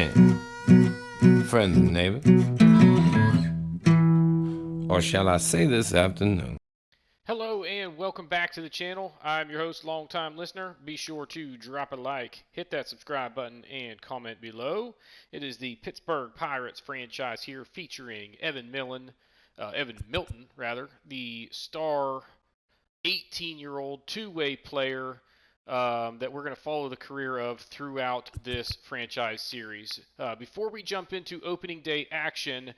man, friends and neighbors, or shall I say this afternoon? Hello and welcome back to the channel. I'm your host, longtime listener. Be sure to drop a like, hit that subscribe button, and comment below. It is the Pittsburgh Pirates franchise here featuring Evan Milton, the star 18-year-old two-way player that we're going to follow the career of throughout this franchise series. Before we jump into opening day action,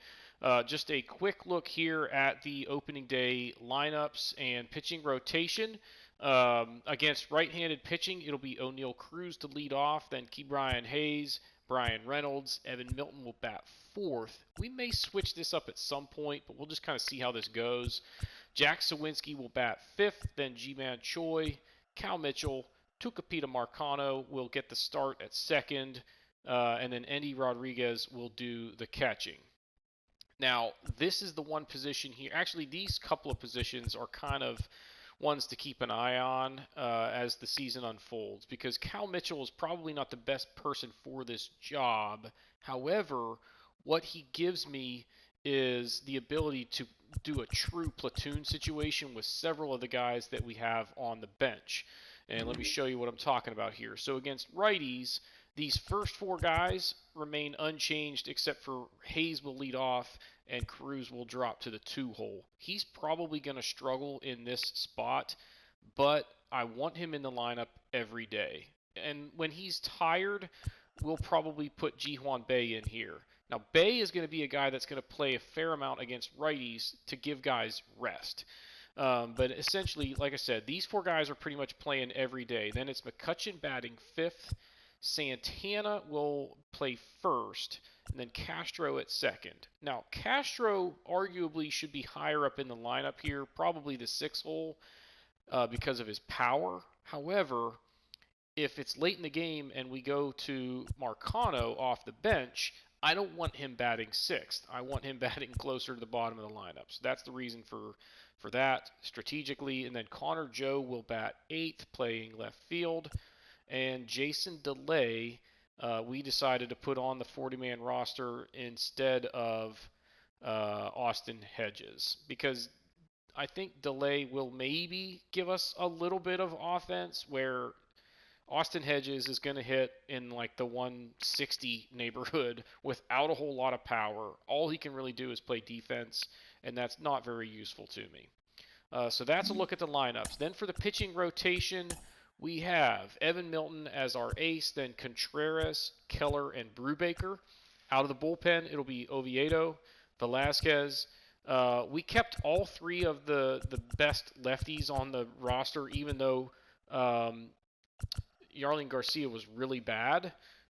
just a quick look here at the opening day lineups and pitching rotation. Against right-handed pitching, it'll be O'Neill Cruz to lead off, then Ke'Bryan Hayes, Brian Reynolds, Evan Milton will bat fourth. We may switch this up at some point, but we'll just kind of see how this goes. Jack Sawinski will bat fifth, then Ji-Man Choi, Cal Mitchell, Tucupita Marcano will get the start at second, and then Endy Rodriguez will do the catching. Now, this is the one position here. Actually, these couple of positions are kind of ones to keep an eye on as the season unfolds, because Cal Mitchell is probably not the best person for this job. However, what he gives me is the ability to do a true platoon situation with several of the guys that we have on the bench. And let me show you what I'm talking about here. So against righties, these first four guys remain unchanged except for Hayes will lead off and Cruz will drop to the 2 hole. He's probably going to struggle in this spot, but I want him in the lineup every day. And when he's tired, we'll probably put Ji-Hwan Bae in here. Now, Bae is going to be a guy that's going to play a fair amount against righties to give guys rest. But essentially, like I said, these four guys are pretty much playing every day. Then it's McCutchen batting fifth. Santana will play first, and then Castro at second. Now, Castro arguably should be higher up in the lineup here, probably the 6 hole because of his power. However, if it's late in the game and we go to Marcano off the bench, I don't want him batting sixth. I want him batting closer to the bottom of the lineup. So that's the reason for that strategically. And then Connor Joe will bat eighth, playing left field. And Jason DeLay, we decided to put on the 40-man roster instead of Austin Hedges, because I think DeLay will maybe give us a little bit of offense where Austin Hedges is going to hit in like the 160 neighborhood without a whole lot of power. All he can really do is play defense, and that's not very useful to me. So that's a look at the lineups. Then for the pitching rotation, we have Evan Milton as our ace, then Contreras, Keller, and Brubaker. Out of the bullpen, it'll be Oviedo, Velasquez. We kept all three of the best lefties on the roster, even though Yarlin Garcia was really bad.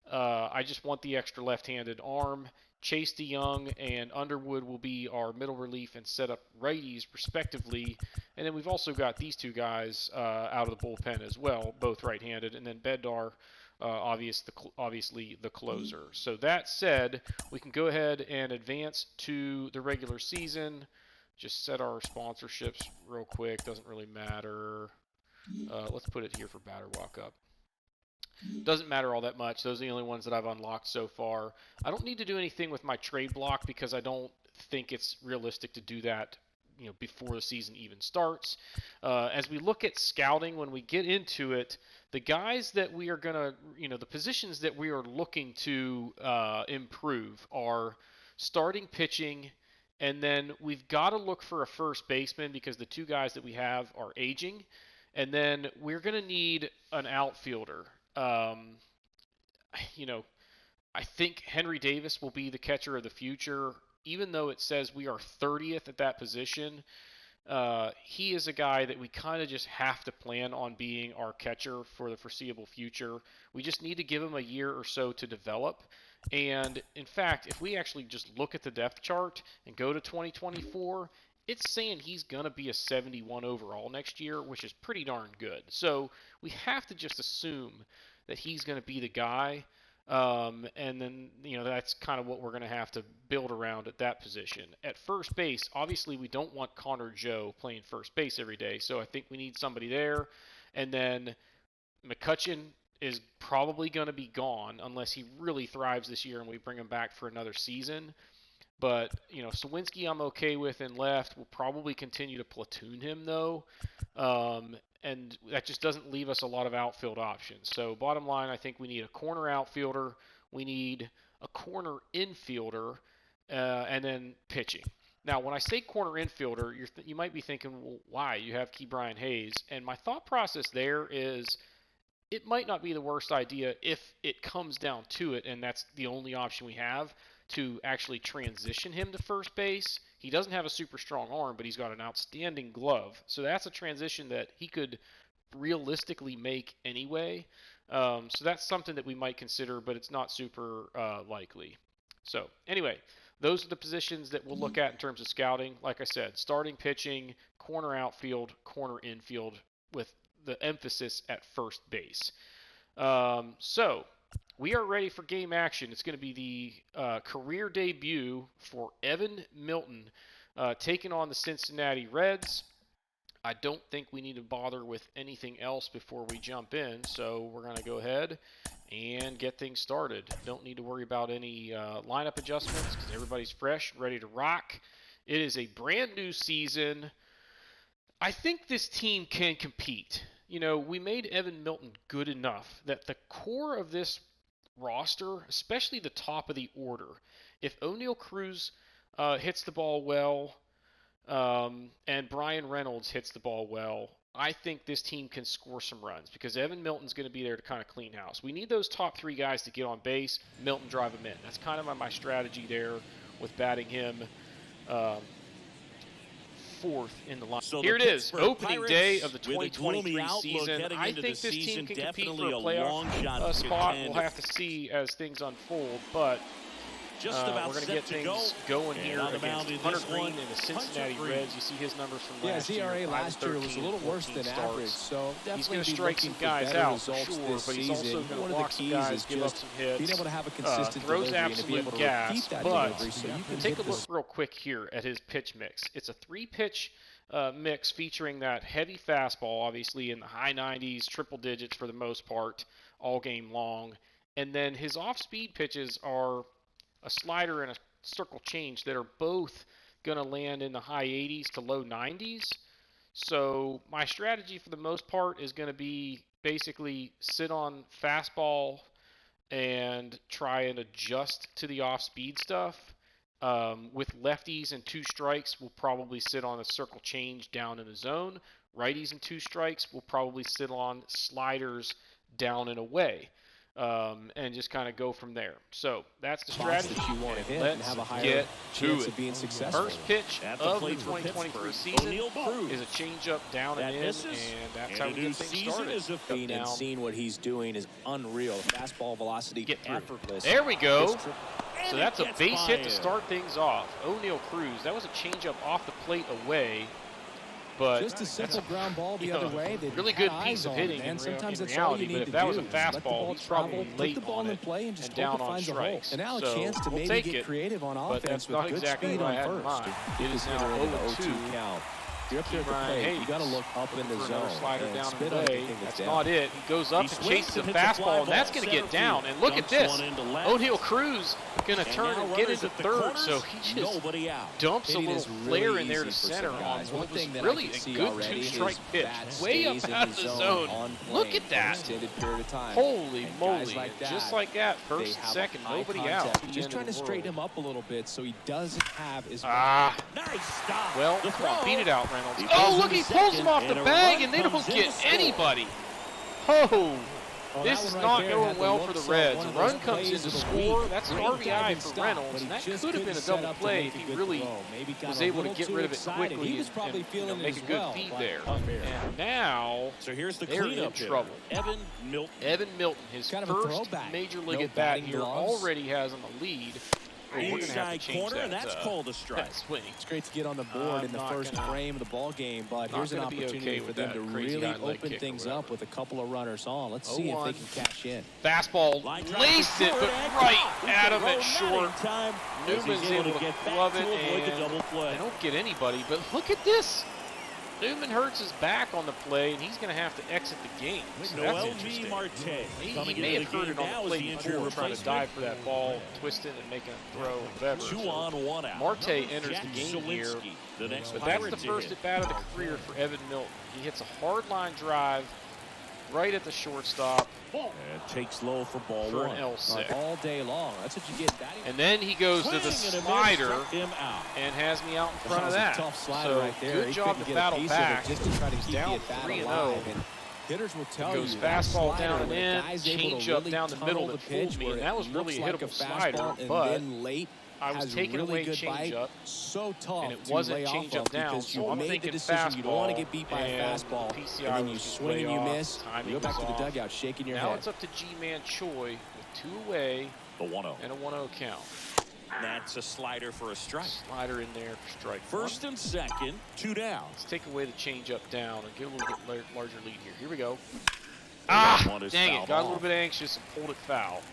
I just want the extra left-handed arm. Chase DeYoung and Underwood will be our middle relief and set up righties, respectively. And then we've also got these two guys out of the bullpen as well, both right-handed. And then Bednar, obviously the closer. So that said, we can go ahead and advance to the regular season. Just set our sponsorships real quick. Doesn't really matter. Let's put it here for batter walk-up. Doesn't matter all that much. Those are the only ones that I've unlocked so far. I don't need to do anything with my trade block because I don't think it's realistic to do that, before the season even starts. As we look at scouting, when we get into it, the guys that we are going to, the positions that we are looking to improve are starting pitching, and then we've got to look for a first baseman because the two guys that we have are aging, and then we're going to need an outfielder. I think Henry Davis will be the catcher of the future. Even though it says we are 30th at that position, he is a guy that we kind of just have to plan on being our catcher for the foreseeable future. We just need to give him a year or so to develop. And in fact, if we actually just look at the depth chart and go to 2024, it's saying he's going to be a 71 overall next year, which is pretty darn good. So we have to just assume that he's going to be the guy. And then, that's kind of what we're going to have to build around at that position. At first base, obviously we don't want Connor Joe playing first base every day, so I think we need somebody there. And then McCutchen is probably going to be gone unless he really thrives this year and we bring him back for another season. But, Sawinski I'm okay with in left. We'll probably continue to platoon him, though. And that just doesn't leave us a lot of outfield options. So bottom line, I think we need a corner outfielder. We need a corner infielder, and then pitching. Now, when I say corner infielder, you might be thinking, well, why? You have Ke'Bryan Hayes. And my thought process there is it might not be the worst idea if it comes down to it, and that's the only option we have, to actually transition him to first base. He doesn't have a super strong arm, but he's got an outstanding glove. So that's a transition that he could realistically make anyway. So that's something that we might consider, but it's not super likely. So anyway, those are the positions that we'll look at in terms of scouting. Like I said, starting pitching, corner outfield, corner infield, with the emphasis at first base. So we are ready for game action. It's going to be the career debut for Evan Milton taking on the Cincinnati Reds. I don't think we need to bother with anything else before we jump in, so we're going to go ahead and get things started. Don't need to worry about any lineup adjustments because everybody's fresh, ready to rock. It is a brand new season. I think this team can compete. We made Evan Milton good enough that the core of this roster, especially the top of the order, if O'Neal Cruz hits the ball well and Brian Reynolds hits the ball well, I think this team can score some runs because Evan Milton's going to be there to kind of clean house. We need those top three guys to get on base. Milton drive them in. That's kind of my strategy there with batting him fourth in the line. So here it is, opening day of the 2023 season. I think this team can compete for a playoff spot. We'll have to see as things unfold, but we're going to get things going here against Hunter Green and the Cincinnati Reds. You see his numbers from last year. ERA last year was a little worse than average, so he's going to strike some guys out for sure, but he's also going to walk some guys, give up some hits, being able to have a consistent throws delivery and be able absolute to gas. repeat that But delivery, so you can take a hit look this. real quick here at his pitch mix. It's a three-pitch mix featuring that heavy fastball, obviously in the high 90s, triple digits for the most part, all game long. And then his off-speed pitches are a slider and a circle change that are both going to land in the high 80s to low 90s. So my strategy for the most part is going to be basically sit on fastball and try and adjust to the off-speed stuff. With lefties and two strikes, we'll probably sit on a circle change down in the zone. Righties and two strikes, we'll probably sit on sliders down and away. And just kind of go from there. So that's the strategy that you want to hit Let's and have a higher get chance to of being it. successful. First pitch of the 2023 season is a changeup down and in, and that's how we get things started. And seeing what he's doing is unreal. Fastball velocity, Get through. effortless. There we go. So that's a base hit to start things off. O'Neal Cruz, that was a changeup off the plate away. But just a simple ground ball the other way. Really good piece of hitting in reality, but if that was a fastball, he's probably late on it and down on strikes. And now a so chance to we'll maybe take get it, creative on but offense that's with not good exactly speed what I on had in first. mind. It is now 0-2. Count. You're up there at the Ke'Bryan plate. Hayes You got to look up in the for zone. another slider and down spit and on away. anything That's down. not it. He goes up and chases a fastball, and that's going to get down. And look at this. O'Neal Cruz going to turn and get into third, so he just dumps a little flare in there to center on what was really a good two-strike pitch. Way up out of the zone. Look at that. Holy moly. Just like that, first and second, nobody out. Just trying to straighten him up a little bit so he doesn't have as much. Well, come on, beat it out, Reynolds. Oh, look, he pulls him off the bag, and they don't get anybody. Oh, this is not going well for the Reds. A run comes in to score. That's an RBI for Reynolds, and that could have been a double play if he really was able to get rid of it quickly and make a good feed there. And now they're in trouble. Evan Milton, his first major league at bat here, already has him a lead. We're going to have to change that. That's called a strike. Swing. It's great to get on the board in the first frame of the ball game, but here's an opportunity for them to really open things up with a couple of runners on. Let's see if they can cash in. Fastball laced it, but right at him at short. Newman's able to glove it, and they don't get anybody. But look at this. Newman hurts his back on the play, and he's going to have to exit the game. So that's interesting. He may have hurt it on the play before, trying to dive for that ball, twist it, and make a throw, whatever. 2 on, 1 out. Marte enters the game here, but that's the first at bat of the career for Evan Milton. He hits a hard line drive right at the shortstop. And takes low for ball for 1. An L6. All day long. That's what you get. And then he goes to the slider and has me out in front of that. Tough slider so right there. Good job to battle back. Just to try to keep down the at 3-0. Hitters will tell goes you fastball down and in, change up down the middle that fooled me, and that was really a hittable slider, but I was taking away change up, so tough, and it wasn't change up down, so I'm thinking fastball, you don't want to get beat by a fastball, PCI and then you swing and you miss, you go back to the dugout shaking your head. Now it's up to G-Man Choi with 2 away the 1-0 and a 1-0 count. That's a slider for a strike. Slider in there for strike. First and second, 2 down. Let's take away the change up down and get a little bit larger lead here. Here we go. Ah, dang it. Got a little bit anxious and pulled it foul.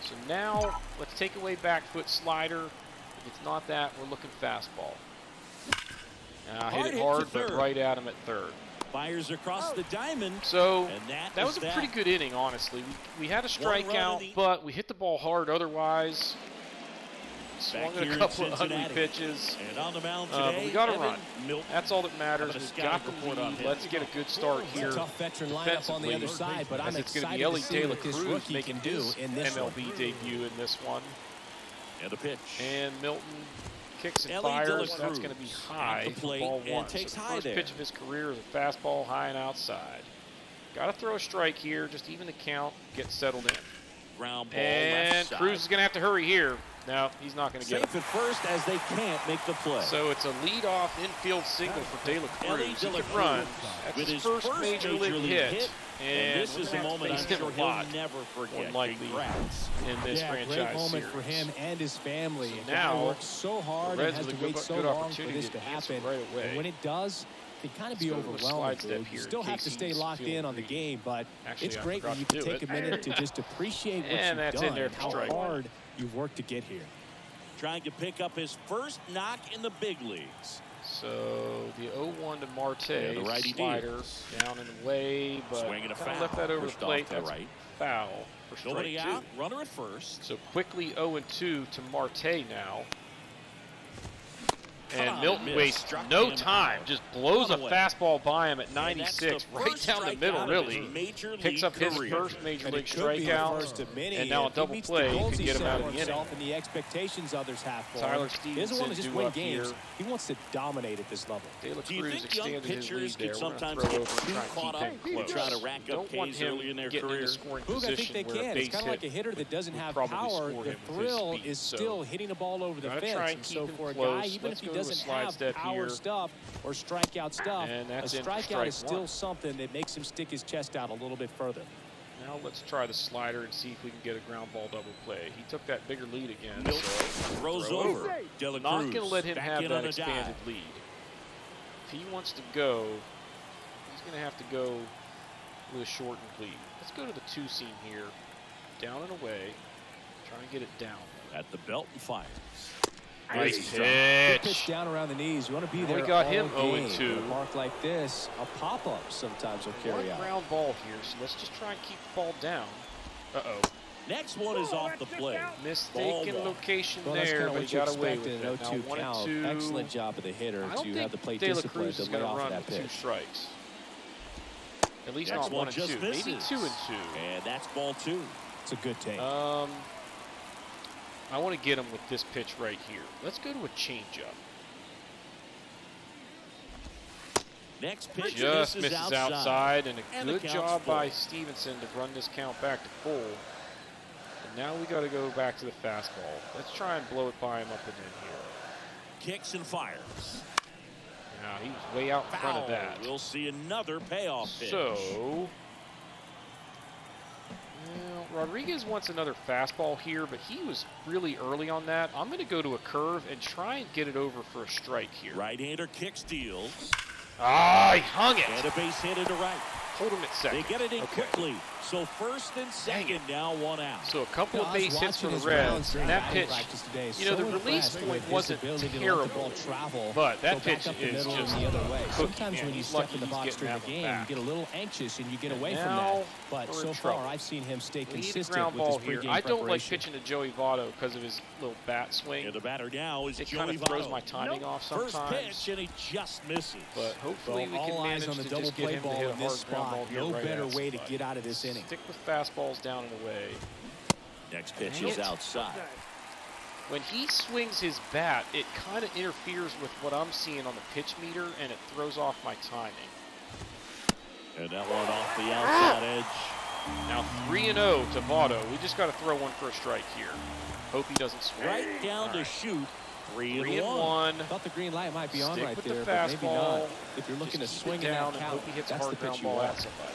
So now let's take away back foot slider. If it's not that, we're looking fastball. Hit it hard, but right at him at third. Fires across the diamond. So that was a pretty good inning, honestly. We had a strikeout, but we hit the ball hard otherwise. Swung at a couple of ugly pitches. And on the mound today, we got to run. That's all that matters. We've got the lead. Let's get a good start here. It's a tough veteran lineup on the other side, but I'm excited to see what this rookie can do in this MLB debut in this one. And a pitch. And Milton kicks and fires. That's going to be high for ball 1. Takes so high first pitch of his career is a fastball high and outside. Got to throw a strike here, just even the count, get settled in. Ground ball and Cruz is going to have to hurry here. No, he's not going to get it. Safe at first as they can't make the play. So it's a lead-off infield single for De La Cruz. He can run. That's his first major league hit. And this is a moment I'm sure he'll never forget. Unlikely in this franchise great moment series. for him and his family. So now, worked so hard and has to wait so long for this to happen. Right away. And when it does, it kind of be overwhelming. You still have to stay locked in on the game, but it's great when you can take a minute to just appreciate what you've done and how hard you've worked to get here. Trying to pick up his first knock in the big leagues. So the 0-1 to Marte, the righty slider down and away, but swinging a foul. Left that over the plate. That's foul for strike Nobody 2. Out, runner at first. So quickly 0-2 to Marte now. And Milton wastes no time, just blows a fastball by him at 96, right down the middle, really. Picks up his first major league strikeout, and now a double play could get him out of the inning. And the expectations others have for Tyler him. He doesn't want to just win games. Here. He wants to dominate at this level. De La Cruz extended his lead there. We're going to throw over and try and keep him close. Try to rack up Don't want him early in their getting career. into scoring Boog, I think they position can. It's kind of like a hitter that doesn't have power. The thrill is still hitting the ball over the fence. And so for a guy, even if he doesn't have power stuff or strikeout stuff, a strikeout is still something that makes him stick his chest out a little bit further. Now let's try the slider and see if we can get a ground ball double play. He took that bigger lead again. So throws over. Not going to let him have that expanded lead. If he wants to go, he's going to have to go with a shortened lead. Let's go to the 2 seam here. Down and away. Try and get it down. At the belt and fires. Nice pitch down around the knees. You want to be there. We got him 0-2. A mark like this, a pop-up sometimes will carry out. Ground ball here, so let's just try and keep the ball down. Uh-oh. Next one is off the plate. Mistaken location there, but he got away with it. Now 1-2. Excellent job of the hitter to have the plate discipline to lay off that pitch. 2 strikes. At least not 1-2. Maybe 2-2. And that's ball 2. It's a good take. I want to get him with this pitch right here. Let's go to a changeup. Next pitch just misses outside, and a good job by Stevenson to run this count back to full. And now we got to go back to the fastball. Let's try and blow it by him up and in here. Kicks and fires. Now he was way out in front of that. We'll see another payoff pitch. So. Well, Rodriguez wants another fastball here, but he was really early on that. I'm going to go to a curve and try and get it over for a strike here. Right-hander kick steals. Ah, he hung it. And a base hit into right. hold him at second. They get it in quickly. So first and second, now 1 out. So a couple of base hits for the Reds. And that pitch, you know, the release point wasn't terrible, but that pitch is just the other way. cooking. Sometimes when you step in the box during the game, you get a little anxious and you get away from that. But so far, I've seen him stay consistent with his pregame I don't like pitching to Joey Votto because of his little bat swing. And the batter now is It kind of throws my timing off sometimes. First pitch, and he just misses. But hopefully we can manage to just get him to hit a hard ground ball. No better way to get out of this inning. Stick with fastballs down and away. Next pitch is outside. When he swings his bat, it kind of interferes with what I'm seeing on the pitch meter, and it throws off my timing. And that one off the outside edge. Now 3-0 to Votto. We just got to throw one for a strike here. Hope he doesn't swing. Right down to shoot. 3-1. Thought the green light might be on right there, but maybe not. If you're Just looking to swing down that and hope he hits a that's hard the pitch ground you ball want. at somebody.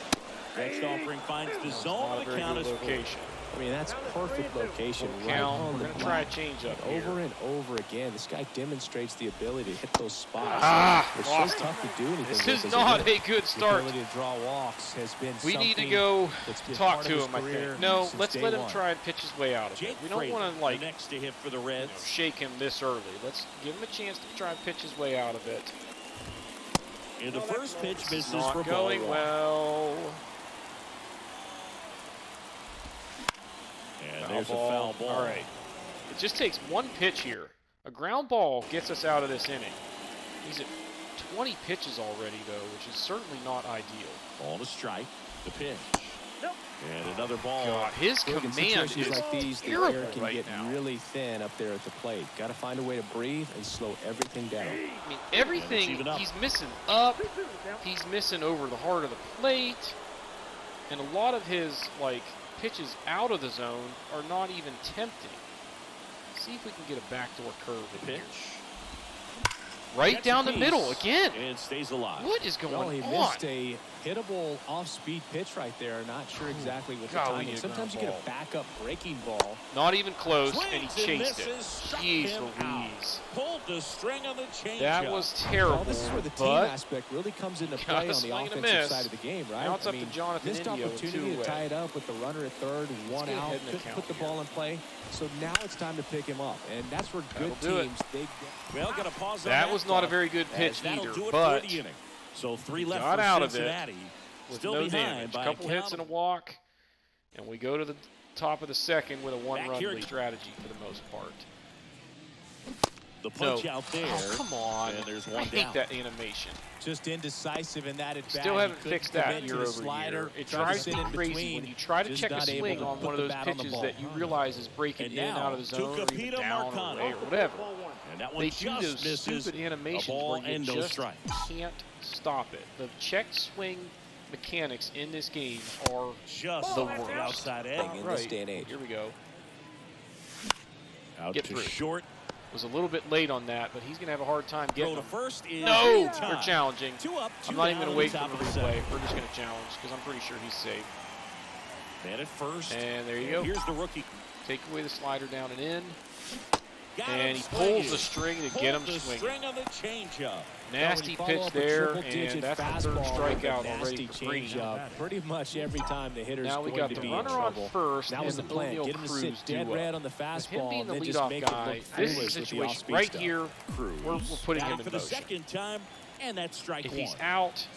Next offering finds the zone. The count is location. I mean, that's perfect location. Right on the block. Try a change up over and over again. This guy demonstrates the ability to hit those spots. It's so tough to do anything. This is not a good start. The ability to draw walks has been we need to go talk to him, I think. No, let's let him try and pitch his way out of it. We don't want to, like, next to hit for the Reds. Shake him this early. Let's give him a chance to try and pitch his way out of it. And the first pitch misses not for going well. And there's a foul ball. All right. It just takes one pitch here. A ground ball gets us out of this inning. He's at 20 pitches already, though, which is certainly not ideal. Ball to strike. The pitch. And another ball. God, his command is like these, terrible the air can right get now. really thin up there at the plate. Got to find a way to breathe and slow everything down. I mean, everything, he's missing up. He's missing over the heart of the plate. And a lot of his, like, pitches out of the zone are not even tempting. See if we can get a backdoor curve. The pitch. Right down the middle again. And stays alive. What is going on? He missed a hittable off-speed pitch right there. Not sure exactly what the timing. Sometimes you get a backup breaking ball. Not even close, and he chased it. Jeez Louise. Pulled the string on the change. That was terrible. Well, this is where the team aspect really comes into play on the offensive side of the game, right? Now it's up to Jonathan missed opportunity to tie it up with the runner at third, one out, couldn't put the ball in play. So now it's time to pick him up, and that's where good teams. Well, got to pause. That was not a very good pitch either, but so 3 left got for out of Cincinnati. With Still no behind damage. A couple hits and a walk, and we go to the top of the second with a one-run lead strategy for the most part. The punch out there. Oh, come on. And there's one I hate that animation. Just indecisive in that at bat. Still haven't fixed that year over year. It drives me crazy when you try to check a swing on one of those pitches that you realize is breaking in and out of the zone or even down or away or whatever. They do those stupid animations where you just can't stop it. The check swing mechanics in this game are just the worst. Outside egg in this day and age. Here we go. Out Get to through. short. Was a little bit late on that, but he's going to have a hard time getting to them. first is no, we're challenging. 2 up, 2 I'm not even going to wait for the the replay. We're just going to challenge because I'm pretty sure he's safe. Man at first. And there you go. Here's the rookie. Take away the slider down and in. And he pulls the string to get him swinging. On the changeup. Nasty pitch there, and that's the third strikeout already for Green. Pretty much every time the hitter's now we got the runner on first, that was the plan. Get him to sit dead red on the fastball, him being the and then just make guy, it look this is foolish the with the situation off-speed right stuff. here. We're putting him in for the motion. second time, and that's strike if one. he's out,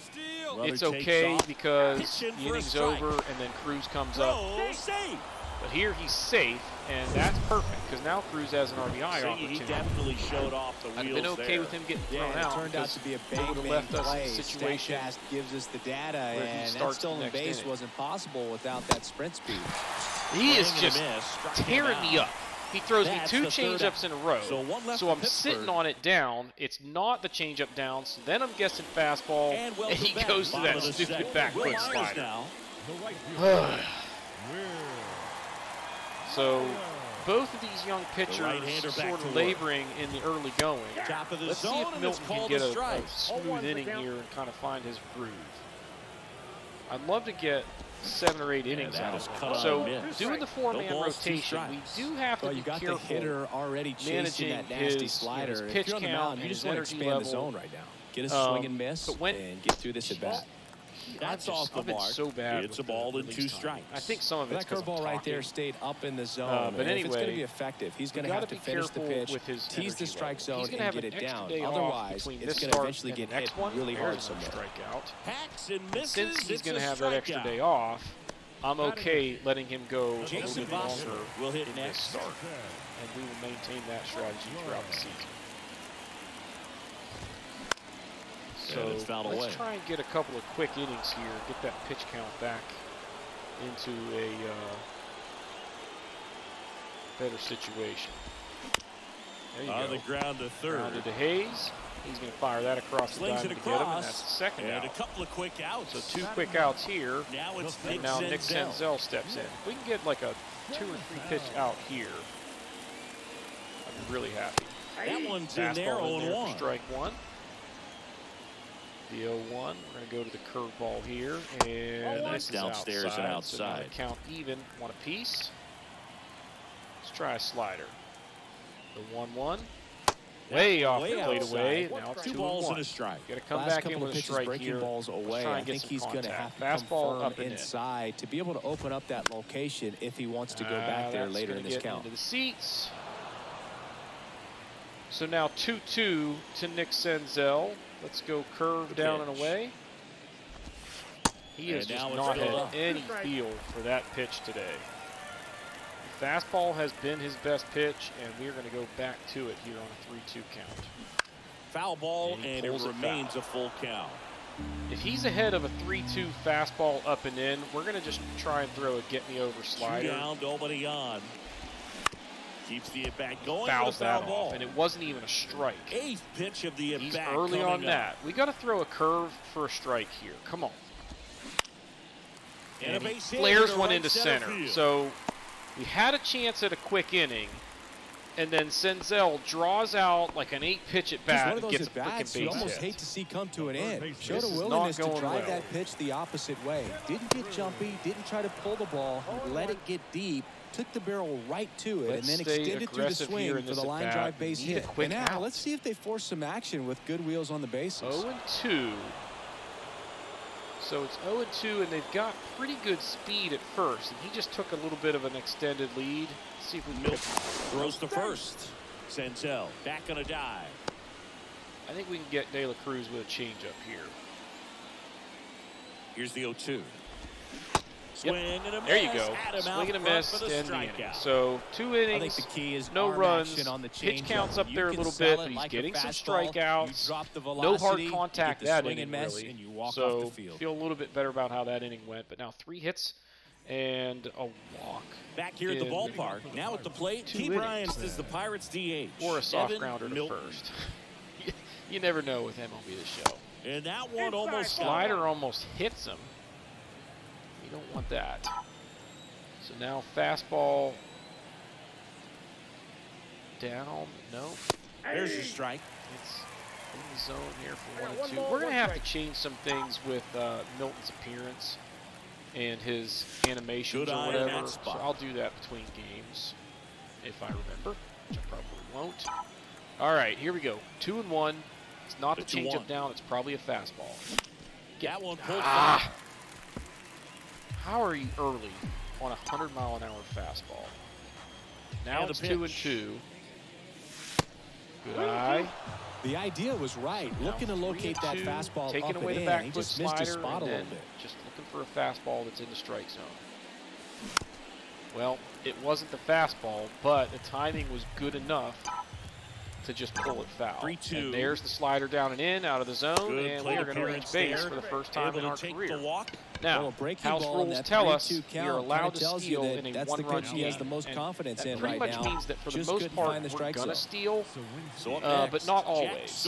it's okay because the inning's over, and then Cruz comes up. But here he's safe, and that's perfect because now Cruz has an RBI opportunity. He definitely showed off the wheels. I've been okay with him getting thrown out. It turned out to be a bang left us play. in a situation Statcast gives us the data, and that stolen base wasn't possible without that sprint speed. He is just tearing me up. He throws me 2 changeups in a row. So I'm sitting on it down. It's not the changeup down. So then I'm guessing fastball, and he goes to that stupid back foot slider. So both of these young pitchers sort of laboring in the early going. Let's see if Milton can get a smooth inning here and kind of find his groove. I'd love to get 7 or 8 innings out. So doing the 4-man rotation, we do have to be careful hitter already chasing that nasty slider. His pitch count, you just his want to energy expand level. The zone right now. Get a swing and miss and get through this at bat. That's off the I've been mark. so bad. It's a ball and 2 strikes. I think some of it's that curveball right there stayed up in the zone. But anyway, if it's going to be effective, he's going to have to finish the pitch, with his tease the strike zone, and get it down. Otherwise, it's going to eventually get hit really hard somewhere. Strikeout. Hacks and misses. Since he's going to have that extra day off, I'm okay letting him go a little bit longer will hit in next this start, and we will maintain that strategy throughout the season. So let's try and get a couple of quick innings here, get that pitch count back into a better situation. There you go. The ground to third. Grounded to Hayes. He's going to fire that across the diamond to get him, and that's the second out. A couple of quick outs. So 2 quick outs here. Now it's Nick Senzel steps in. If we can get like a 2 or 3 pitch out here, I'd be really happy. That one's in there, 0-1. Strike 1. The 0-1. We're going to go to the curveball here, and that's downstairs and outside. So count even, 1 apiece. Let's try a slider. The 1-1. Way off the plate away. Now it's 2 2-1. balls and a strike. Got to come back in with a strike here. Balls away. I think he's going to have to fastball up inside to be able to open up that location if he wants to go back there later in this count. Into the seats. So now 2-2 to Nick Senzel. Let's go curve down and away. He has just not had any feel for that pitch today. The fastball has been his best pitch, and we're going to go back to it here on a 3-2 count. Foul ball, and it remains a full count. If he's ahead of a 3-2 fastball up and in, we're going to just try and throw a get-me-over slider. 2 down, nobody on. Keeps the at-bat going. Fouls that off, and it wasn't even a strike. 8th pitch of the at-bat. He's early on that. We got to throw a curve for a strike here. Come on. And he flares one into center. So we had a chance at a quick inning, and then Senzel draws out like an 8-pitch at bat and gets a freaking base hit. You almost hate to see come to an end. Showed a willingness to drive that pitch the opposite way. Didn't get jumpy, didn't try to pull the ball, let it get deep, took the barrel right to it, and then extended through the swing for the line drive base hit. And now let's see if they force some action with good wheels on the bases. 0-2. So it's 0-2, and they've got pretty good speed at first. And he just took a little bit of an extended lead. Let's see if we can Milton throws to first. Senzel back on a dive. I think we can get De La Cruz with a changeup here. Here's the 0-2. Swing and a miss. There you go. Swing and a miss and the inning. So 2 innings, I think the key is no runs. On the pitch counts up there a little bit, but he's getting some strikeouts. No hard contact that inning, really. So feel a little bit better about how that inning went. But now 3 hits and a walk. Back here at the ballpark. Now at the plate, T. Bryant is the Pirates DH. Or a soft grounder to first. You never know with MLB The Show. And that one almost slider almost hits him. You don't want that. So now fastball down. No. There's your strike. It's in the zone here for 1 and 2. We're going to have to change some things with Milton's appearance and his animations or whatever. So I'll do that between games if I remember, which I probably won't. All right, here we go. 2 and 1. It's not the changeup down. It's probably a fastball. That one pulled How are you early on a 100-mile-an-hour fastball? Now it's 2 and 2. Good eye. The idea was right. Looking to locate that fastball taking up away and the back in. He foot just missed his spot a little bit. Just looking for a fastball that's in the strike zone. Well, it wasn't the fastball, but the timing was good enough to just pull it foul. 3-2. And there's the slider down and in, out of the zone, and we are going to reach base for the first time in our career. Now, house rules tell us you're allowed to steal in a one-run game. He has the most confidence in right now. Pretty much means that for the most part, we're going to steal, but not always.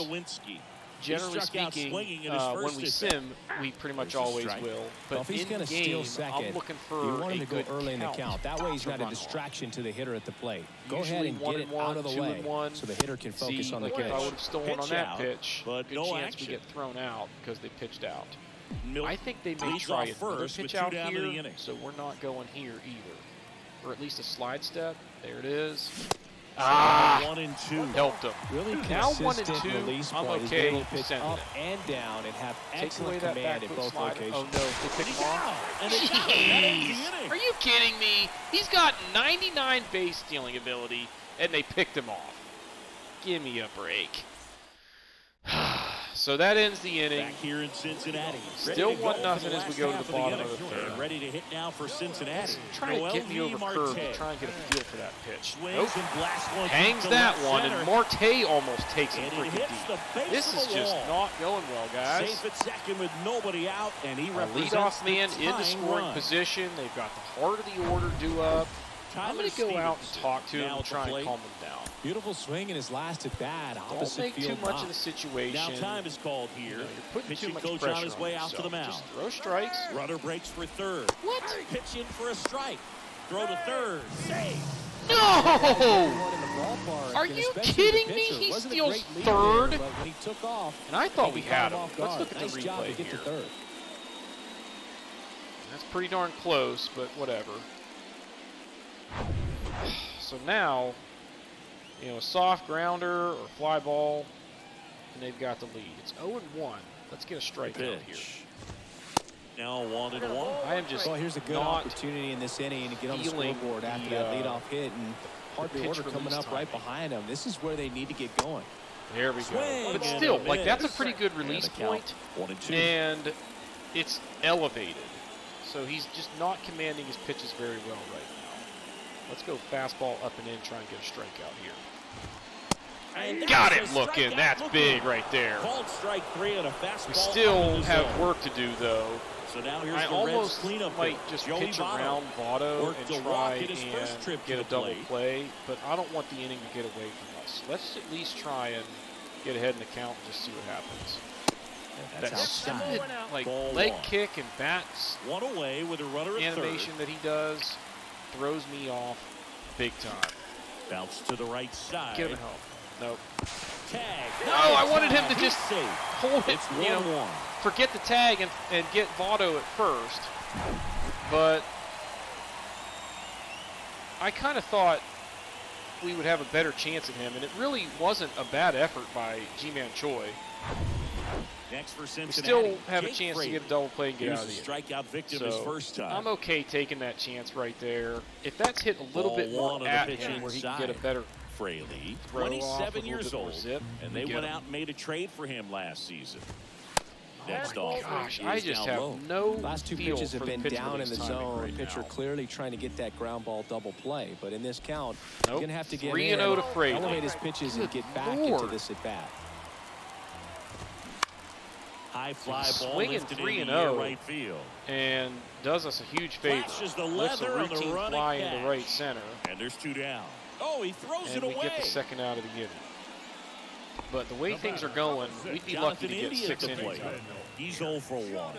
Generally speaking, when we sim, we pretty much always will. But if he's going to steal second, I'm looking for you want him to go early in the count. That way he's not a distraction to the hitter at the plate. Go ahead and get it out of the way so the hitter can focus on the catch. If I would have stolen on that pitch, good chance we get thrown out because they pitched out. I think they may try another pitch out here, so we're not going here either. Or at least a slide step. There it is. Helped him. Really now 1 and 2. Release I'm point. okay Able to pitch sending up it. and down and have excellent that command back in foot both slider. locations. Oh no, they pick him off. Jeez. Are you kidding me? He's got 99 base stealing ability, and they picked him off. Give me a break. So that ends the inning. Back here in Cincinnati. Still 1-0 as we go to the bottom of the third. Ready to hit now for Cincinnati. Trying to get me over curve to try and get a feel for that pitch. Nope. One Hangs that one, and Marte almost takes him and freaking deep. This is the just wall. not going well, guys. Safe at second with nobody out, and he represents leadoff the man in the tying scoring run. position. They've got the heart of the order due up. I'm going to go out and talk to him and try and calm him down. Beautiful swing in his last at bat. Don't make too much of the situation. Now time is called here. You're putting too much coach pressure on his way out to the mound. Just throw strikes. Runner breaks for third. What? Pitch in for a strike. Throw to third. Save. No! Are you kidding me? He steals third. And I thought we had him. Let's look at the replay here. That's pretty darn close, but whatever. So now, a soft grounder or fly ball, and they've got the lead. It's 0-1. Let's get a strikeout here. Now 1-1. I am just here's a good opportunity in this inning to get on the scoreboard after that leadoff hit, and hard the order coming up right behind them. This is where they need to get going. There we go. But still, that's a pretty good release point, and it's elevated. So he's just not commanding his pitches very well right now. Let's go fastball up and in, try and get a strikeout here. Got it looking. That's big right there. Strike 3 and a fastball. We still have work to do, though. So now here's I almost might just pitch around Votto and try and get a double play, but I don't want the inning to get away from us. Let's at least try and get ahead in the count and just see what happens. That stupid leg kick and bats one away with a runner at animation that he does throws me off big time. Bounce to the right side. Get him home. Nope. Tag. No, I wanted him to just hold it, forget the tag and get Votto at first. But I kind of thought we would have a better chance at him, and it really wasn't a bad effort by Ji-Man Choi. Next for we still have a chance to get a double play and get out of the strikeout victim his first time. I'm okay taking that chance right there. If that's hit a little bit more at him where he can get a better Fraley, 27 years old, and they went out and made a trade for him last season. Next off, gosh, I just have no last two feel pitches have for been down in the zone. Right Pitcher clearly trying to get that ground ball double play, but in this count, nope. you're gonna have to get 3-0 to Fraley. Elevate his pitches and get back into this at bat. High fly ball swinging 3-0 right field, and does us a huge favor. Lifts a routine fly into right center, and there's 2 down. Oh, he throws it away. And we get the second out of the inning. But the way things are going, we'd be lucky to get 6 innings out of him. He's 0 for 1.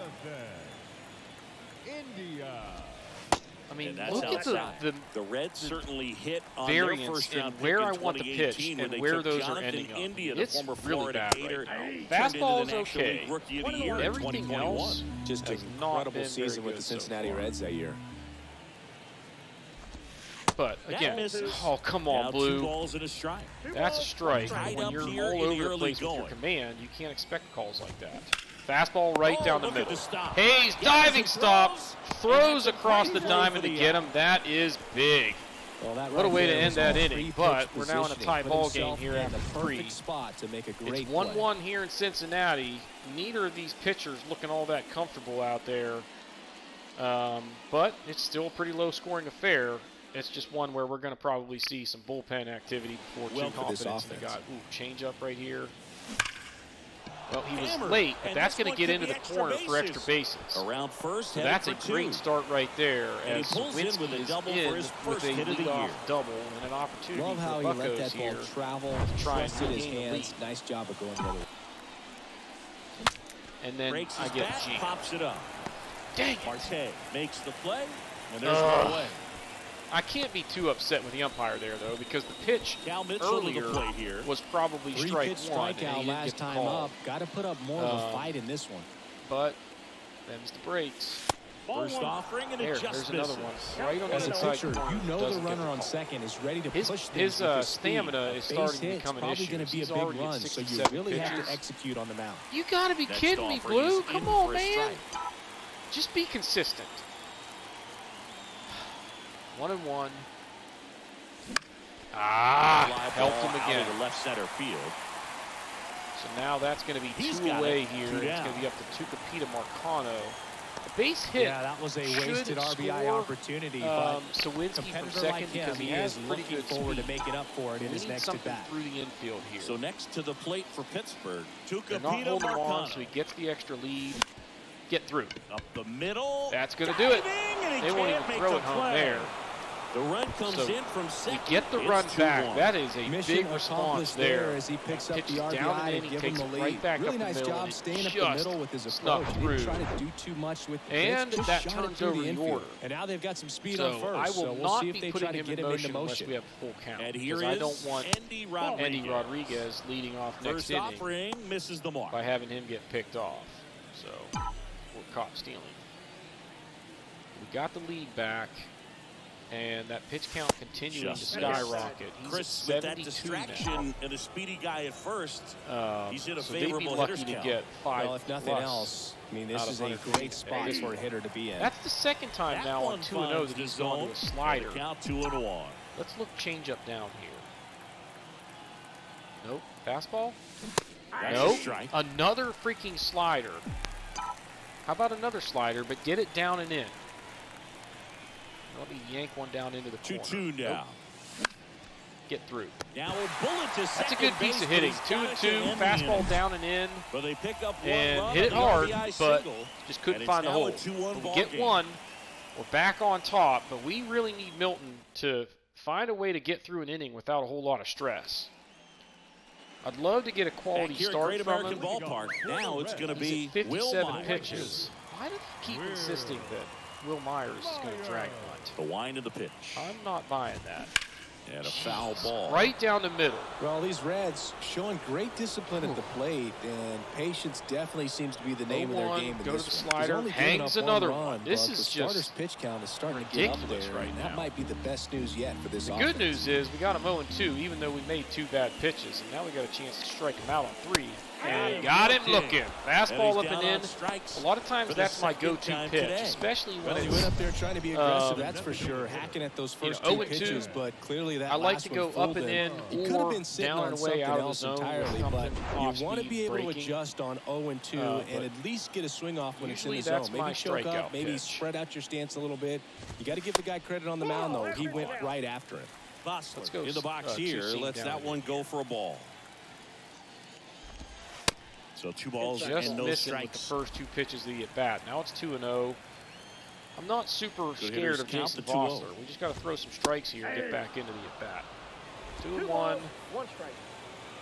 I mean, look at the Reds certainly hit on variance their first in round where pick I in want to pitch and where those are ending up. It's really bad right now. Fastball is okay. Everything else just an incredible season with the Cincinnati Reds that year. But again, oh come on, Blue. 2 balls and a strike. That's a strike. When you're all over the place with your command, you can't expect calls like that. Fastball right down the middle. Hayes diving stop, throws across the diamond to get him. That is big. What a way to end that inning. But we're now in a tie ball game here after 3. It's 1-1 here in Cincinnati. Neither of these pitchers looking all that comfortable out there. But it's still a pretty low scoring affair. It's just one where we're going to probably see some bullpen activity before too confidence in the guy. Ooh, change up right here. Well, he was late, but that's going to get into the corner for extra bases. Around first, so that's a great start right there. As Sawinski is in with a leadoff double and an opportunity Love how for he let that here ball travel, to try and his hands. Nice job of going middle. And then I get G. Pops it up. Dang it. Marte makes the play, and there's no way. I can't be too upset with the umpire there, though, because the pitch earlier was probably strike one. Strikeout last time up. Got to put up more of a fight in this one. But them's the breaks. First offering and it just there's another one. Right on As the a inside pitcher, corner. you know the runner on second is ready to push things his stamina is starting to become an issue. Probably going to be a big run, so you really have to execute on the mound. You got to be kidding me, Blue. Come on, man. Just be consistent. 1-1. Helped him again. To left center field. So now that's going to be two away here. It's going to be up to Tucapita Marcano. A base hit. Yeah, that was a wasted RBI opportunity. But Sawinski from second like because he has pretty good forward speed. to make it up for it in his next at bat. Through the infield here. So next to the plate for Pittsburgh, They're not Tucapita holding him on, Marcano. so he gets the extra lead. Get through. Up the middle. That's going to do it. They won't even throw it home there. The run comes in from second. We get the run back. 2-1. That is a big response there. As he picks up the down RBI and and give takes him the it right lead. back Really up the nice middle. job staying up the middle with his approach. He didn't try to do too much with the and pitch, that just shot it turns through over the the infield. order. And now they've got some speed So on first. I will so we'll not see if be they putting try to him get in him motion into unless motion. we have a full count. And here I is don't want Andy Rodriguez leading off next First inning offering misses the mark. by having him get picked off. So we're caught stealing. We got the lead back. And that pitch count continuing to skyrocket. He's Chris, at with that 72 distraction now. and a speedy guy at first, he's in a so they'd be favorable lucky hitter's to count. get 5 Well, if nothing else, I mean, this is a great spot for a hitter to be in. That's the second time now on 2-0 that he's gone to a slider. Count 2-1. Let's look change up down here. Nope. Fastball? Nope. Another freaking slider. How about another slider, but get it down and in? Let me yank one down into the corner. 2-2 now. Nope. Get through. Now a bullet to second. That's a good piece of hitting. 2-2, fastball down and in, but they pick up one and run hit it on the hard, RBI but single, just couldn't and find the it's now hole. a 2-1 We ball get game. one. We're back on top, but we really need Milton to find a way to get through an inning without a whole lot of stress. I'd love to get a quality start Great from American him. Ballpark. Now it's going to be He's at 57 Will Myers. pitches. Why do they keep insisting that Will Myers is going to drag bunt? The wind of the pitch. I'm not buying that. And a foul ball. Right down the middle. Well, these Reds showing great discipline at the plate, and patience definitely seems to be the name of their game. Go to the slider, hangs another one. This is just the starter's just pitch count is starting to get up ridiculous there, right and now. that might be the best news yet for this The offense. good news is we got him 0-2, even though we made 2 bad pitches, and now we got a chance to strike him out on 3. And got him looking. Fastball up and in. A lot of times that's my go-to pitch, especially when Well, he went up there trying to be aggressive, that's for sure, hacking at those first 2 pitches, but clearly that I like last to go one up and fooled in him. He could have or been sitting down on and away something out of the else zone entirely, but you want to be able to breaking. adjust on 0-2 and at least get a swing off when it's in the Usually that's zone. my Maybe choke strikeout up, maybe pitch. spread out your stance a little bit. You got to give the guy credit on the mound, though. He went right after it. Let's go in the box here. Let's that one go for a ball. So 2 balls Just and no missing with strikes. the first 2 pitches of the at-bat. Now it's 2-0. I'm not super scared of count Jason to 2-0. Vossler. We just got to throw some strikes here and get back into the at-bat. 2-1.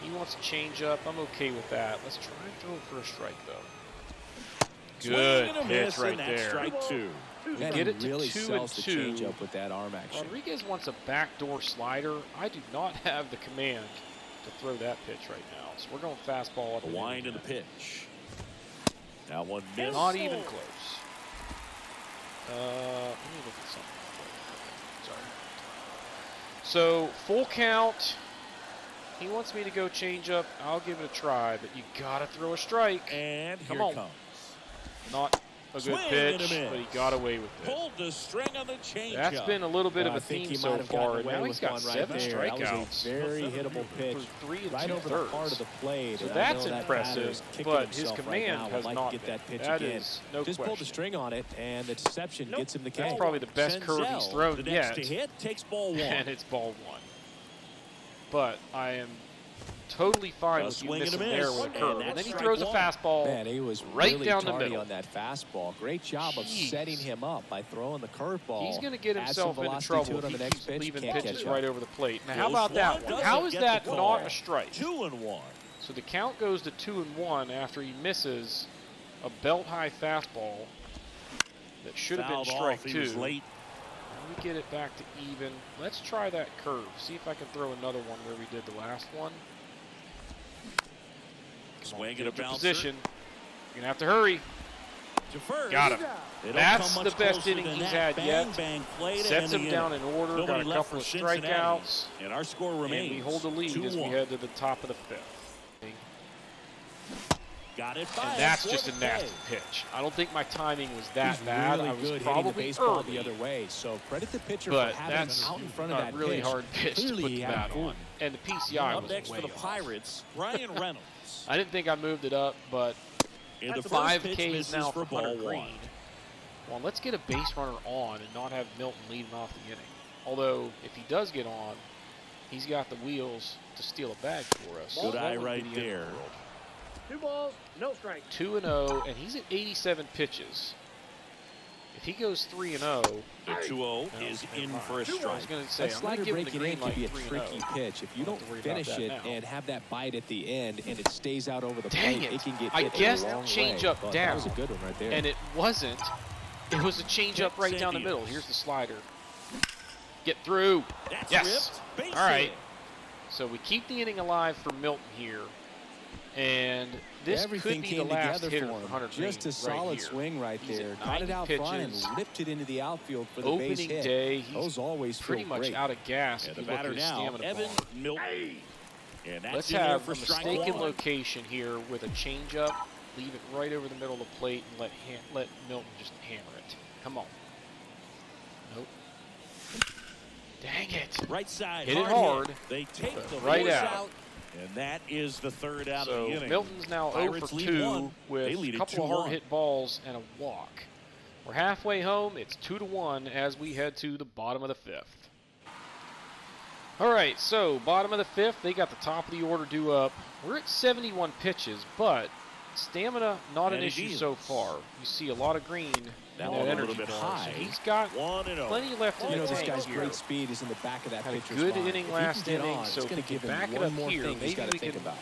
He wants to change up. I'm okay with that. Let's try and throw it for a strike, though. Good pitch right there. Strike 2. We Man, get he it to really sells the 2-2. changeup with that arm action. Rodriguez wants a backdoor slider. I do not have the command to throw that pitch right now. So we're going fastball up. The wind of the pitch. Now one miss. Not even close. Let me look at something. Sorry. So full count. He wants me to go change up. I'll give it a try, but you gotta throw a strike. And Come here on. it comes. Not a good pitch, but he got away with it. Pulled the string on the changeup. That's been a little bit of a I think theme he so might have far, gotten and away now with he's got one 7 right there. strikeouts. That was a very hittable pitch for 3 and right over the heart of the plate. So And I that's know that impressive, batter is kicking but his himself command right now. has Would like not to get been. that pitch That again. is no Just pulled the question. string on it, and the deception gets him the K. That's probably the best curve he's thrown the yet. next to hit takes ball 1. And it's ball 1. But I am totally fine with you swing and a missing miss. there with a And curve. that's And then he strike throws a 1. fastball Man, he was right really down the tardy middle. on that fastball. Great job of Jeez. setting him up by throwing the curveball. He's going to get Add himself some into velocity trouble to it if on he the next keeps pitch. leaving Can't pitches catch right up. over the plate. Now, how Goes about that one, one? doesn't How is get that the call. not a strike? 2-1. So the count goes to 2-1 after he misses a belt-high fastball that should have been Fouled strike off. He 2. was late. Let me get it back to even. Let's try that curve. See if I can throw another one where we did the last one. Swing Get and a into bouncer. position. You're going to have to hurry. to first. Got him. That's the best inning he's had yet. Sets him down in order. Got a couple of strikeouts. And our score remains. And we hold the lead as we head to the top of the fifth. Got it. And that's just a nasty pitch. I don't think my timing was that bad. Really I was good probably early the other way. So credit the pitcher but for having that's him out in front of a that really pitch. hard pitch to put the bat on. And the PCI Up was next way for the off. Pirates, Ryan Reynolds. I didn't think I moved it up, but And the 5 first pitch Ks misses now for for Hunter ball Green. 1. Well, let's get a base runner on and not have Milton leading off the inning. Although, if he does get on, he's got the wheels to steal a bag for us. Good eye right there. 2 balls, no strike. 2-0, and he's at 87 pitches. If he goes 3-0, The 2-0 is in for a I strike. was going to say, That I'm going slider to give him break the it green in light can be a 3-0. tricky pitch. If you don't finish it and have that bite at the end and it stays out over the Dang plate, it can get I hit guessed a long change way. up But down. That was a good one right there. And it wasn't. It was a change up right down the middle. Here's the slider. Get through. That's Yes. ripped. Base All right. hit. So we keep the inning alive for Milton here. And this Everything could be the came last together hitter for for him. Hunter Green Just a right solid here. swing right He's there. at Got it 90 out front and pitches. ripped it into the outfield for the base Opening hit. day, he's Those always pretty feel much great. out of gas And if the you look at batter his now, stamina Evan bar. Milton. And that's Let's in there have for a strike mistaken 1. location here with a changeup. Leave it right over the middle of the plate and let Milton just hammer it. Come on. Nope. Dang it. Right side. Hit it hard. They take but the right force out. And that is the third out So of the inning. Milton's now 0 Pirates for lead 2 one. They with lead a it couple of 2-1. hard hit balls and a walk. We're halfway home. It's 2-1 as we head to the bottom of the fifth. All right, so bottom of the fifth, they got the top of the order due up. We're at 71 pitches, but stamina not an issue so far. You see a lot of green That in one that a little energy bit bar. high. So he's got 1-0. plenty left in You know, the this tank guy's here. great speed is in the back of that Had a pitcher's good mind. inning If he last can get inning, on, so it's if going he to give can him back it one up more here, thing he's maybe got to we think can about.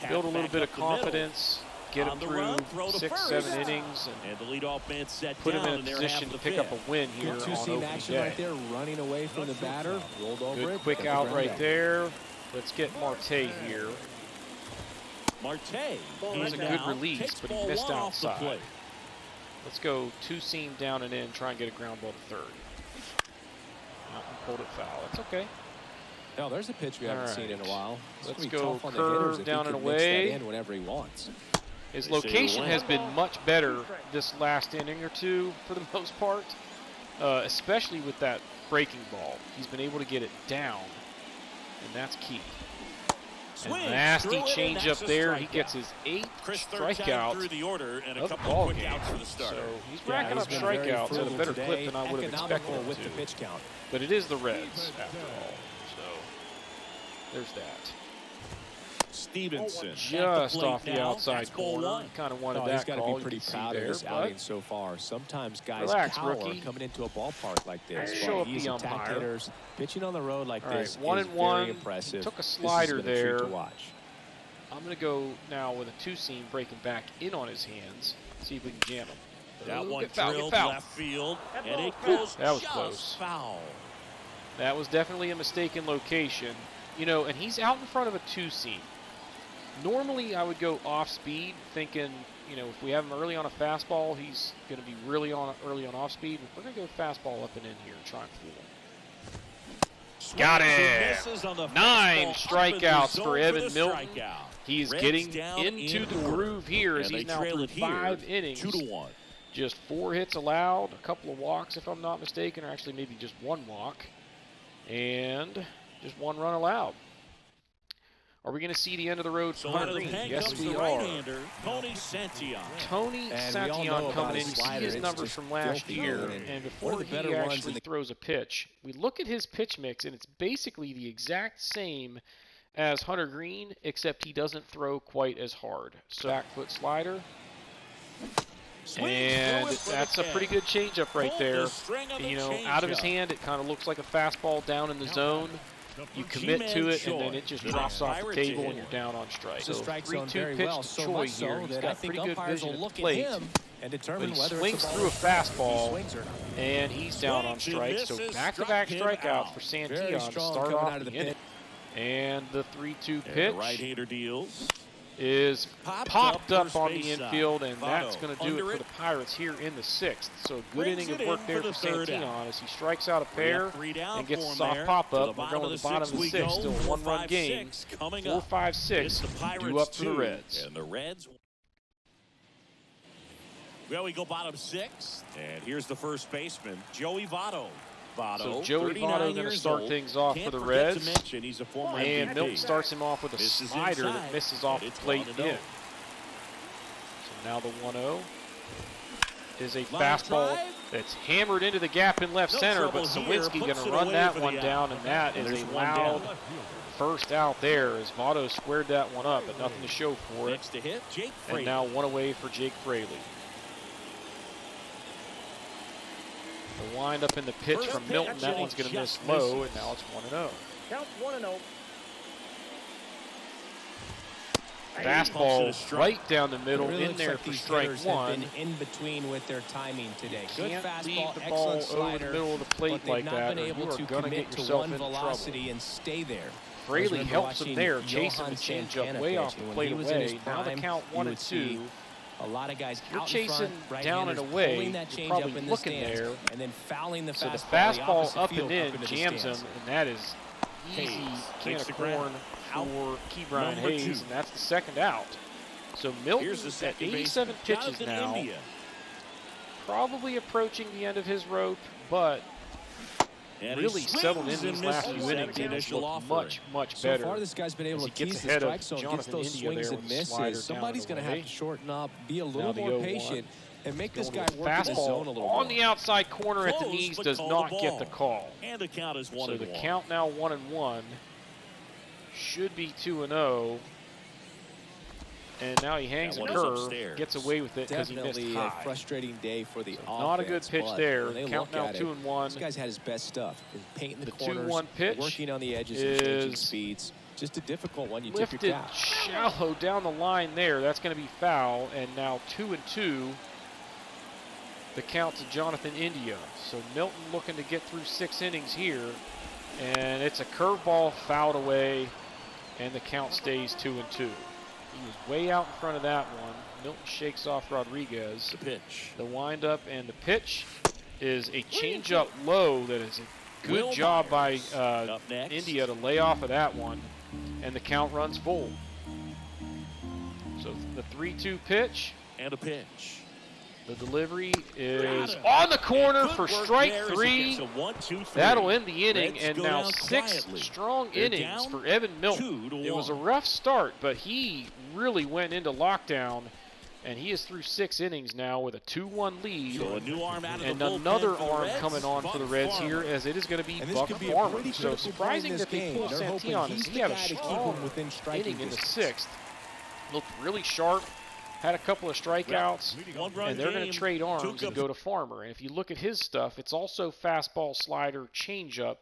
build a little Back bit up of the middle. confidence, get On him the through run, throw to 6, first. 7 innings, And the leadoff man set put down him in a in their position half to of the pick up fifth. a win here Good on two-seam opening action day. right there, running away from the batter, rolled over Good it. quick let the out ground right out. there. Let's get Marte here. Marte. That was a good release, but he missed outside. Let's go two-seam down and in, try and get a ground ball to third. Mountain pulled it foul. That's okay. No, there's a pitch we haven't seen in a while. It's Let's gonna be go tough on the curve hitters if down he and can mix that away. in whenever he wants. His They say location win. has been much better this last inning or two for the most part, especially with that breaking ball. He's been able to get it down, and that's key. And Swing, nasty threw it, and change that's up a there. He strikeout. gess his 8th Chris third time strikeout through the order and a of the couple ball quick game. outs for the starter. So he's Yeah, racking up he's been very strikeouts at a frugal better today, clip than I would have expected economical him with the to. pitch count. But it is the Reds after all. So there's that. Stevenson at Just plate off the now. outside That's ball corner. one. Kind of wanted Oh, that he's got to call. be pretty You can proud see of there, his but outing so far. Sometimes guys Relax, cower rookie. coming into a ballpark like this. Show but up he's the attack umpire. hitters. Pitching on the road like All right, this 1 is and 1. very impressive. Took a This has slider been a treat there. to watch. I'm going to go now with a two-seam breaking back in on his hands. See if we can jam him. That Ooh, one get foul, drilled get foul. left field, and it Whew, goes that was just close. foul. That was definitely a mistaken location. You know, and he's out in front of a two-seam. Normally, I would go off speed, thinking, you know, if we have him early on a fastball, he's going to be really early on off speed. We're going to go fastball up and in here and try and fool him. Got it! 9 strikeouts for Evan Milton. He's Reds getting down into in the order, groove here as and he's they now trail through it here 5 innings. 2-1. Just 4 hits allowed, a couple of walks if I'm not mistaken, or actually maybe just 1 walk, and just 1 run allowed. Are we going to see the end of the road for So out Hunter of the Green? pen Yes, comes we the are. right-hander, Tony Santillan. Tony And we all know Santillan about coming in. his You see slider. his It's numbers just from last filthy year, good. and One before of the he better ones in actually the throws a pitch, we look at his pitch mix, and it's basically the exact same as Hunter Green, except he doesn't throw quite as hard. So back foot slider. And that's a pretty good changeup right there. You know, out of his hand, it kind of looks like a fastball down in the zone. You commit to it, and then it just drops off the table, and you're down on strike. It's a So strike zone 3-2 very pitch well, to so Choi much here. so He's that got I think pretty good umpires vision will at the look at plate. him and determine But he whether swings it's a ball through a he fastball, swings or not. and he's down on strike. So back-to-back strikeouts for Very Santillan to strong start coming off out of the the inning. pit. And the 3-2 And the pitch. right-hander deals. is popped up on the infield, and Votto that's going to do it for the Pirates here in the 6th. So a good inning of work there for Santillan as he strikes out a pair and gets a soft pop-up. We're going to the bottom of the 6th, still a one-run game. 4-5-6 due up for the Reds. And the Reds. Well, we go bottom 6, and here's the first baseman, Joey Votto. So Joey Votto going to start things off for the Reds, he's a former and MVP. Milton starts him off with a slider that misses off the plate in. So now the 1-0 is a fastball that's hammered into the gap in left center, but Sawinski going to run that one down, and that is a loud first out there as Votto squared that one up, but nothing to show for it. And now one away for Jake Fraley. The wind up in the pitch from Milton. That one's going to miss low, and now it's 1-0. Count 1-0. Fastball right down the middle, in there for strike one. Been in between with their timing today. Good Can't leave fastball, the ball excellent over the slider, middle of the plate like that, or you are going to get yourself into velocity trouble. And stay there. Fraley helps him there, chasing the changeup way off the plate away. Now the count 1-2. A lot of guys you're out chasing front, down and away, you're probably looking there, and then fouling the so the fastball fastball up and in jams him, and that is easy can of corn for Ke'Bryan Hayes, and that's the second out. So Milton at 87 pitches now, probably approaching the end of his rope, but really settled in these last few innings and has looked much, much better. So far, this guy's been able to get keep the ahead strike of zone, gets Jonathan those India swings there and with the slider misses. Somebody's going to have to shorten up, be a little more patient, and make this guy work in the zone a little on more. the outside corner at the knees does not get the call. And the count is 1-1. So the count now 1-1. Should be 2-0. And now he hangs a curve, gets away with it because he missed high. Definitely a frustrating day for the offense. Not a good pitch there. Count now 2-1. This guy's had his best stuff. Painting the corners, 2-1 pitch working on the edges and changing speeds. Just a difficult one. You tip your lifted cap. shallow down the line there. That's going to be foul. And now 2-2. The count to Jonathan India. So Milton looking to get through 6 innings here. And it's a curveball fouled away. And the count stays 2-2. He was way out in front of that one. Milton shakes off Rodriguez. The pitch. The windup and the pitch is a changeup low that is a good job by India to lay off of that one. And the count runs full. So the 3-2 pitch. And a pitch. The delivery is on the corner for strike 3. That'll end the inning, and now 6 strong innings for Evan Milton. It was a rough start, but he really went into lockdown, and he is through 6 innings now with a 2-1 lead. So a new arm out of and the bullpen another for the arm Reds. coming on for the Reds here, as it is going to be Buck Farmer. So surprising that they pulled Santillan, as he had a strong inning in the 6th. Looked really sharp. Had a couple of strikeouts, and they're going to trade arms and go to Farmer. And if you look at his stuff, it's also fastball, slider, changeup,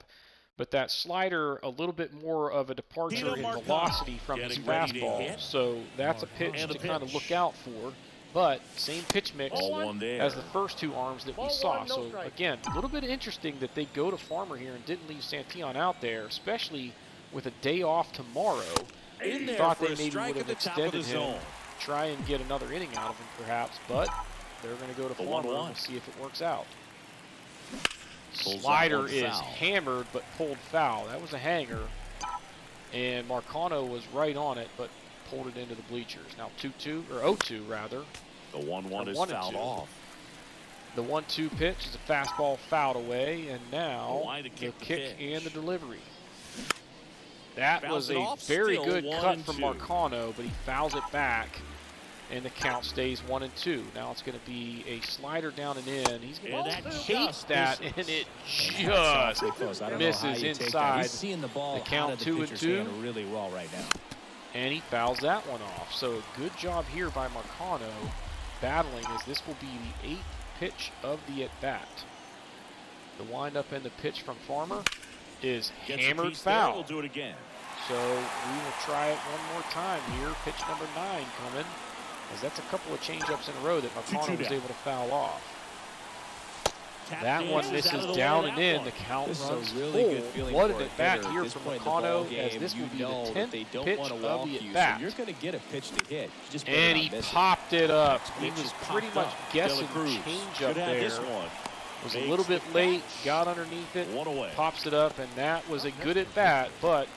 but that slider a little bit more of a departure in velocity from his fastball. So that's a pitch to kind of look out for. But same pitch mix as the first 2 arms that we saw. So again, a little bit interesting that they go to Farmer here and didn't leave Santillan out there, especially with a day off tomorrow. Thought they maybe would have extended him. Try and get another inning out of him, perhaps, but they're going to go to Farmer and we'll see if it works out. Slider is hammered but pulled foul. That was a hanger, and Marcano was right on it, but pulled it into the bleachers. Now 2-2, or 0-2 rather. The 1-1 is fouled off. The 1-2 pitch is a fastball fouled away, and now the kick and the delivery. That was a very good cut from Marcano, but he fouls it back, and the count stays 1-2. Now it's going to be a slider down and in. He's going to chase that, and it just misses inside. The count 2-2. Really well right now. And he fouls that one off. So a good job here by Marcano battling, as this will be the 8th pitch of the at-bat. The windup and the pitch from Farmer is hammered foul. We'll do it again. So we will try it one more time here. Pitch number 9 coming, as that's a couple of changeups in a row that Marcano was able to foul off. That one misses down and in. The count runs full. What an at-bat here from Nakano, as this will be the 10th pitch of the at-bat. You're going to get a pitch to hit. And he popped it up. He was pretty much guessing change-up there. Was a little bit late, got underneath it, pops it up, and that was a good at-bat, but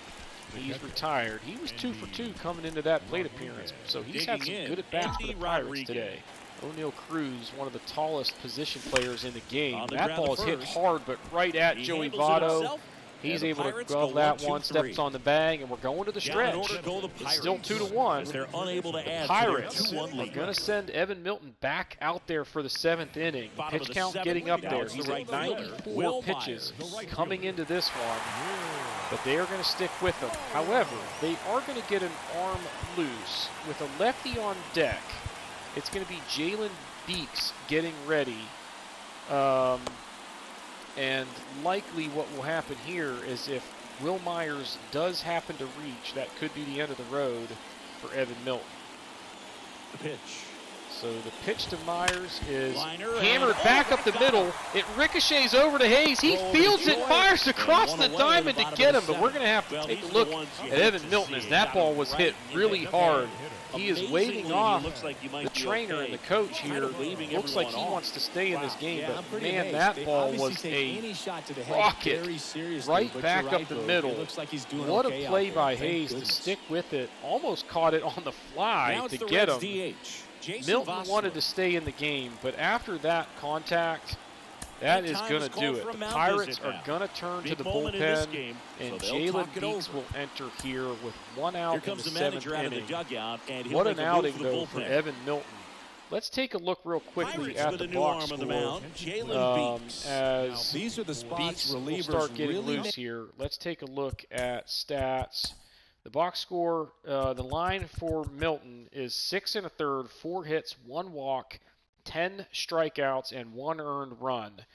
he's retired. He was 2 for 2 coming into that plate appearance, so he's had some good at-bats for the Pirates today. O'Neal Cruz, one of the tallest position players in the game. That ball is hit hard, but right at Joey Votto. He's able to glove that one, steps on the bag, and we're going to the stretch. It's still 2-1. They're unable to add. Pirates are going to send Evan Milton back out there for the 7th inning. Pitch count getting up there. He's at 94 pitches coming into this one, but they are going to stick with him. However, they are going to get an arm loose with a lefty on deck. It's going to be Jalen Beeks getting ready. And likely what will happen here is if Will Myers does happen to reach, that could be the end of the road for Evan Milton. The pitch. So the pitch to Myers is hammered back up the middle. It ricochets over to Hayes. He fields it, fires across the diamond to get him, but we're going to have to take a look at Evan Milton as that ball was hit really hard. He is waving off the trainer and the coach here. Looks like he wants to stay in this game, but man, that ball was a rocket right back up the middle. What a play by Hayes to stick with it. Almost caught it on the fly to get him. Milton wanted to stay in the game, but after that contact, that is going to do it. The Pirates are going to turn to the bullpen, and Jalen Beeks will enter here with 1 out in the 7th inning. What an outing, though, for Evan Milton. Let's take a look real quickly at the box score as these are the spots relievers will start getting loose here. Let's take a look at stats. The box score, the line for Milton is 6 1/3, 4 hits, 1 walk, 10 strikeouts, and 1 earned run.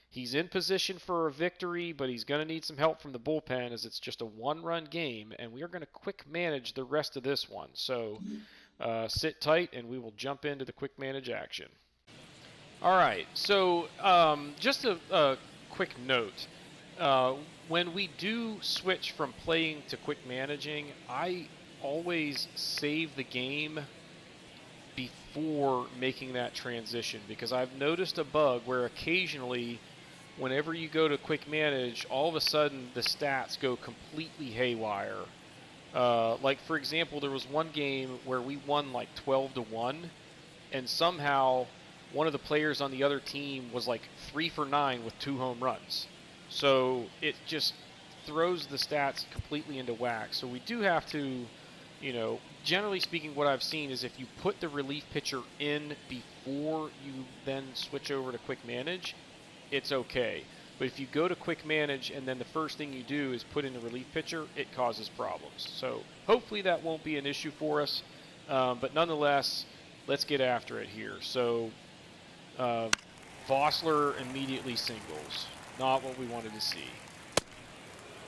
He's in position for a victory, but he's going to need some help from the bullpen as it's just a 1-run game, and we are going to quick manage the rest of this one. So sit tight, and we will jump into the quick manage action. All right, so just a quick note. When we do switch from playing to quick managing, I always save the game before making that transition, because I've noticed a bug where occasionally whenever you go to quick manage, all of a sudden the stats go completely haywire. Like for example, there was one game where we won like 12-1, and somehow one of the players on the other team was like 3 for 9 with 2 home runs. So it just throws the stats completely into whack. So we do have to, you know, generally speaking, what I've seen is if you put the relief pitcher in before you then switch over to quick manage, it's okay. But if you go to quick manage and then the first thing you do is put in a relief pitcher, it causes problems. So hopefully that won't be an issue for us. But nonetheless, let's get after it here. So Vossler immediately singles. Not what we wanted to see.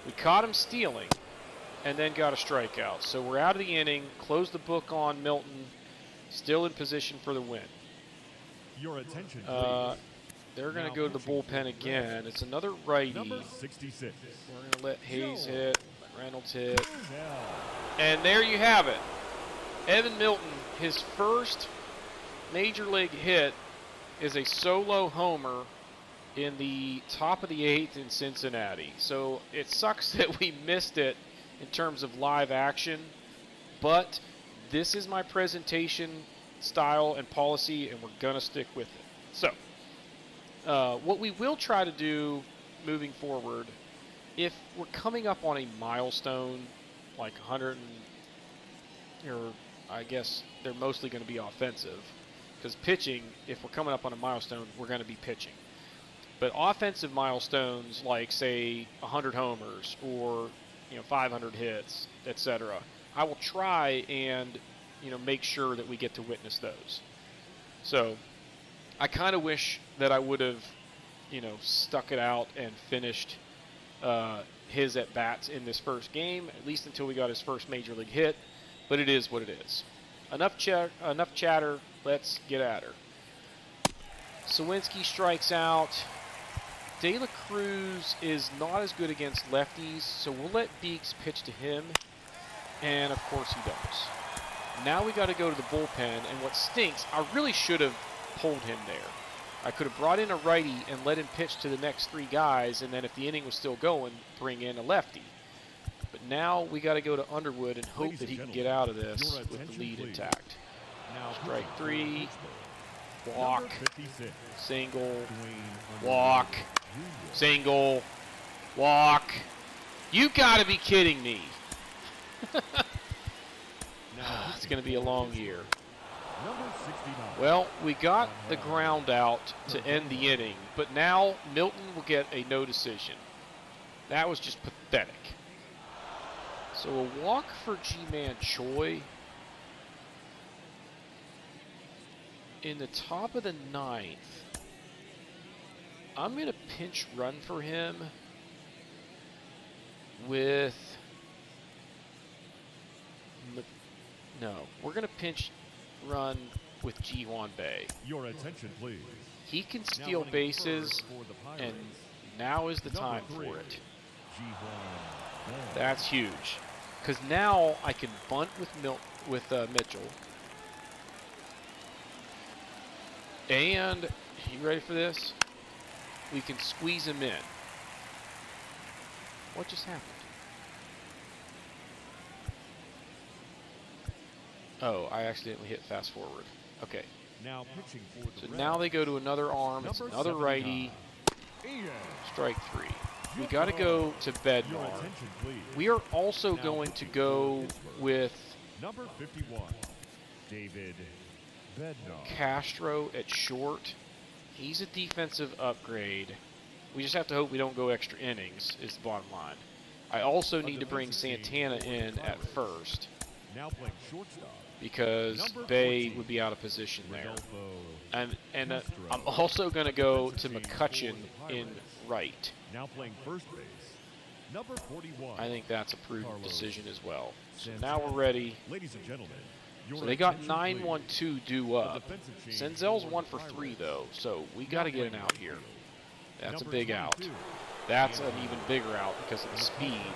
We caught him stealing and then got a strikeout. So we're out of the inning, close the book on Milton, still in position for the win. Your attention, they're going to go to the bullpen again. It's another righty. Number 66. We're going to let Hayes hit, let Reynolds hit. And there you have it. Evan Milton, his first major league hit is a solo homer in the top of the 8th in Cincinnati. So it sucks that we missed it in terms of live action, but this is my presentation style and policy, and we're going to stick with it. So what we will try to do moving forward, if we're coming up on a milestone, like 100, or I guess they're mostly going to be offensive, because pitching, if we're coming up on a milestone, we're going to be pitching. But offensive milestones, like say 100 homers or 500 hits, etc., I will try and make sure that we get to witness those. So I kind of wish that I would have stuck it out and finished his at bats in this first game, at least until we got his first major league hit. But it is what it is. Enough chatter. Let's get at her. Sawinski strikes out. De La Cruz is not as good against lefties, so we'll let Beeks pitch to him, and of course he does. Now we got to go to the bullpen, and what stinks, I really should have pulled him there. I could have brought in a righty and let him pitch to the next 3 guys, and then if the inning was still going, bring in a lefty. But now we got to go to Underwood and hope that he can get out of this with the lead intact. Strike 3, walk, single, walk, single, walk. You got to be kidding me. It's going to be a long year. Well, we got the ground out to end the inning, but now Milton will get a no decision. That was just pathetic. So a walk for G-Man Choi. In the top of the 9th, I'm going to pinch run for him with... No, we're going to pinch run with Ji-hwan Bae. Your attention, please. He can steal bases, and now is the time for it. That's huge, because now I can bunt with Mitchell. And, you ready for this? We can squeeze him in. What just happened? Oh, I accidentally hit fast forward. Okay. Now pitching for the now they go to another arm. It's another righty. Strike 3. We got to go to Bednar. We are also going to go with number 51, David Bednar. Castro at short. He's a defensive upgrade. We just have to hope we don't go extra innings is the bottom line. I also need to bring Santana in at first. Now playing shortstop. Because Bay would be out of position there. And I'm also going to go to McCutcheon in right. Now playing first base. Number 41. I think that's a prudent decision as well. So now we're ready. Ladies and gentlemen, so they got 9-1-2 due up. Senzel's 1 for 3 though, so we got to get an out here. That's a big out. That's an even bigger out because of the speed.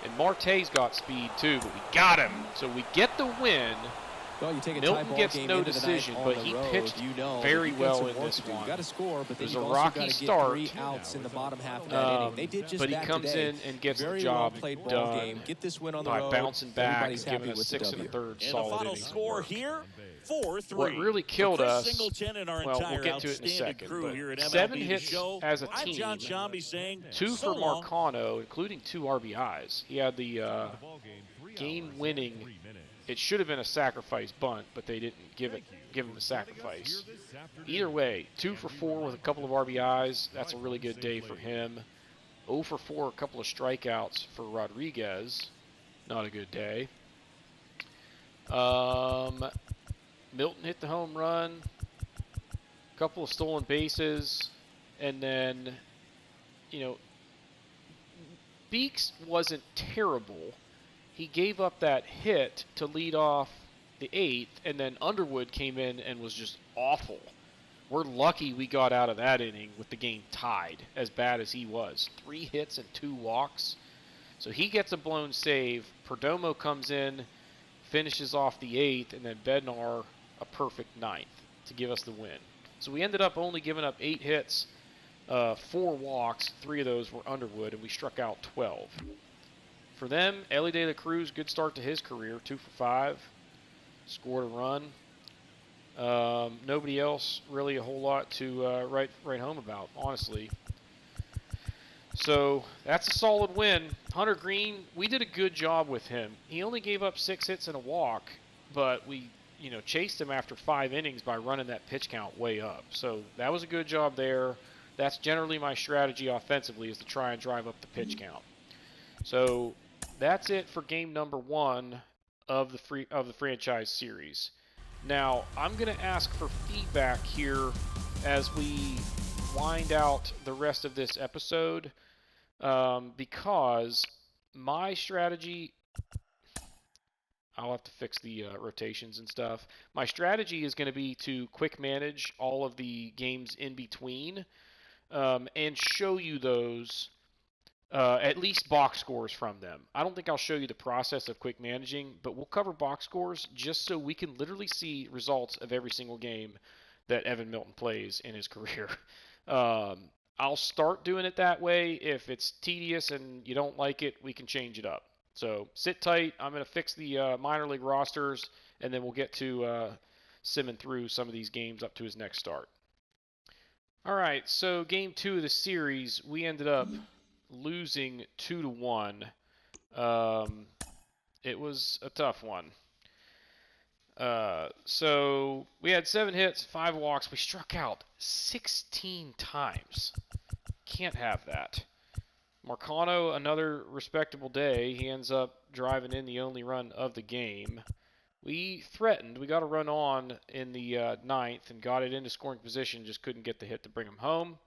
And Marte's got speed too, but we got him. So we get the win. Well, you take a Milton gets no decision, but he pitched very well in this one. You got to score, but then it was you a also rocky got to start. get 3 outs in the bottom half of that inning. They did just but he that comes today. in and gets Very the job well-played ball done game. Get this win on the by road. bouncing back and Everybody's giving happy us with 6 the W. 1/3 And the solid final innings. score here, 4-3. What really killed us, Singleton and our well, entire we'll get to it in a outstanding second, crew here at but MLB 7 The hits Show. as a I'm team, John Chambi saying 2 so for long. Marcano, including 2 RBIs. He had the game-winning. It should have been a sacrifice bunt, but they didn't give him the sacrifice. Either way, 2 for 4 with a couple of RBIs. That's a really good day for him. 0 for 4, a couple of strikeouts for Rodriguez. Not a good day. Milton hit the home run. A couple of stolen bases. And then, Beeks wasn't terrible. He gave up that hit to lead off the 8th, and then Underwood came in and was just awful. We're lucky we got out of that inning with the game tied, as bad as he was. 3 hits and 2 walks. So he gets a blown save. Perdomo comes in, finishes off the 8th, and then Bednar a perfect 9th to give us the win. So we ended up only giving up 8 hits, 4 walks. 3 of those were Underwood, and we struck out 12. For them, Elly De La Cruz, good start to his career, 2 for 5, scored a run. Nobody else really a whole lot to write home about, honestly. So that's a solid win. Hunter Green, we did a good job with him. He only gave up 6 hits and a walk, but we chased him after 5 innings by running that pitch count way up. So that was a good job there. That's generally my strategy offensively, is to try and drive up the pitch count. So that's it for game number 1 of the franchise series. Now, I'm going to ask for feedback here as we wind out the rest of this episode, because my strategy, I'll have to fix the rotations and stuff. My strategy is going to be to quick manage all of the games in between. and show you those, at least box scores from them. I don't think I'll show you the process of quick managing, but we'll cover box scores just so we can literally see results of every single game that Evan Milton plays in his career. I'll start doing it that way. If it's tedious and you don't like it, we can change it up. So sit tight. I'm going to fix the minor league rosters, and then we'll get to simming through some of these games up to his next start. All right, so game 2 of the series, we ended up losing 2-1. It was a tough one. So we had 7 hits, 5 walks. We struck out 16 times. Can't have that. Marcano, another respectable day. He ends up driving in the only run of the game. We threatened. We got a run on in the 9th and got it into scoring position. Just couldn't get the hit to bring him home.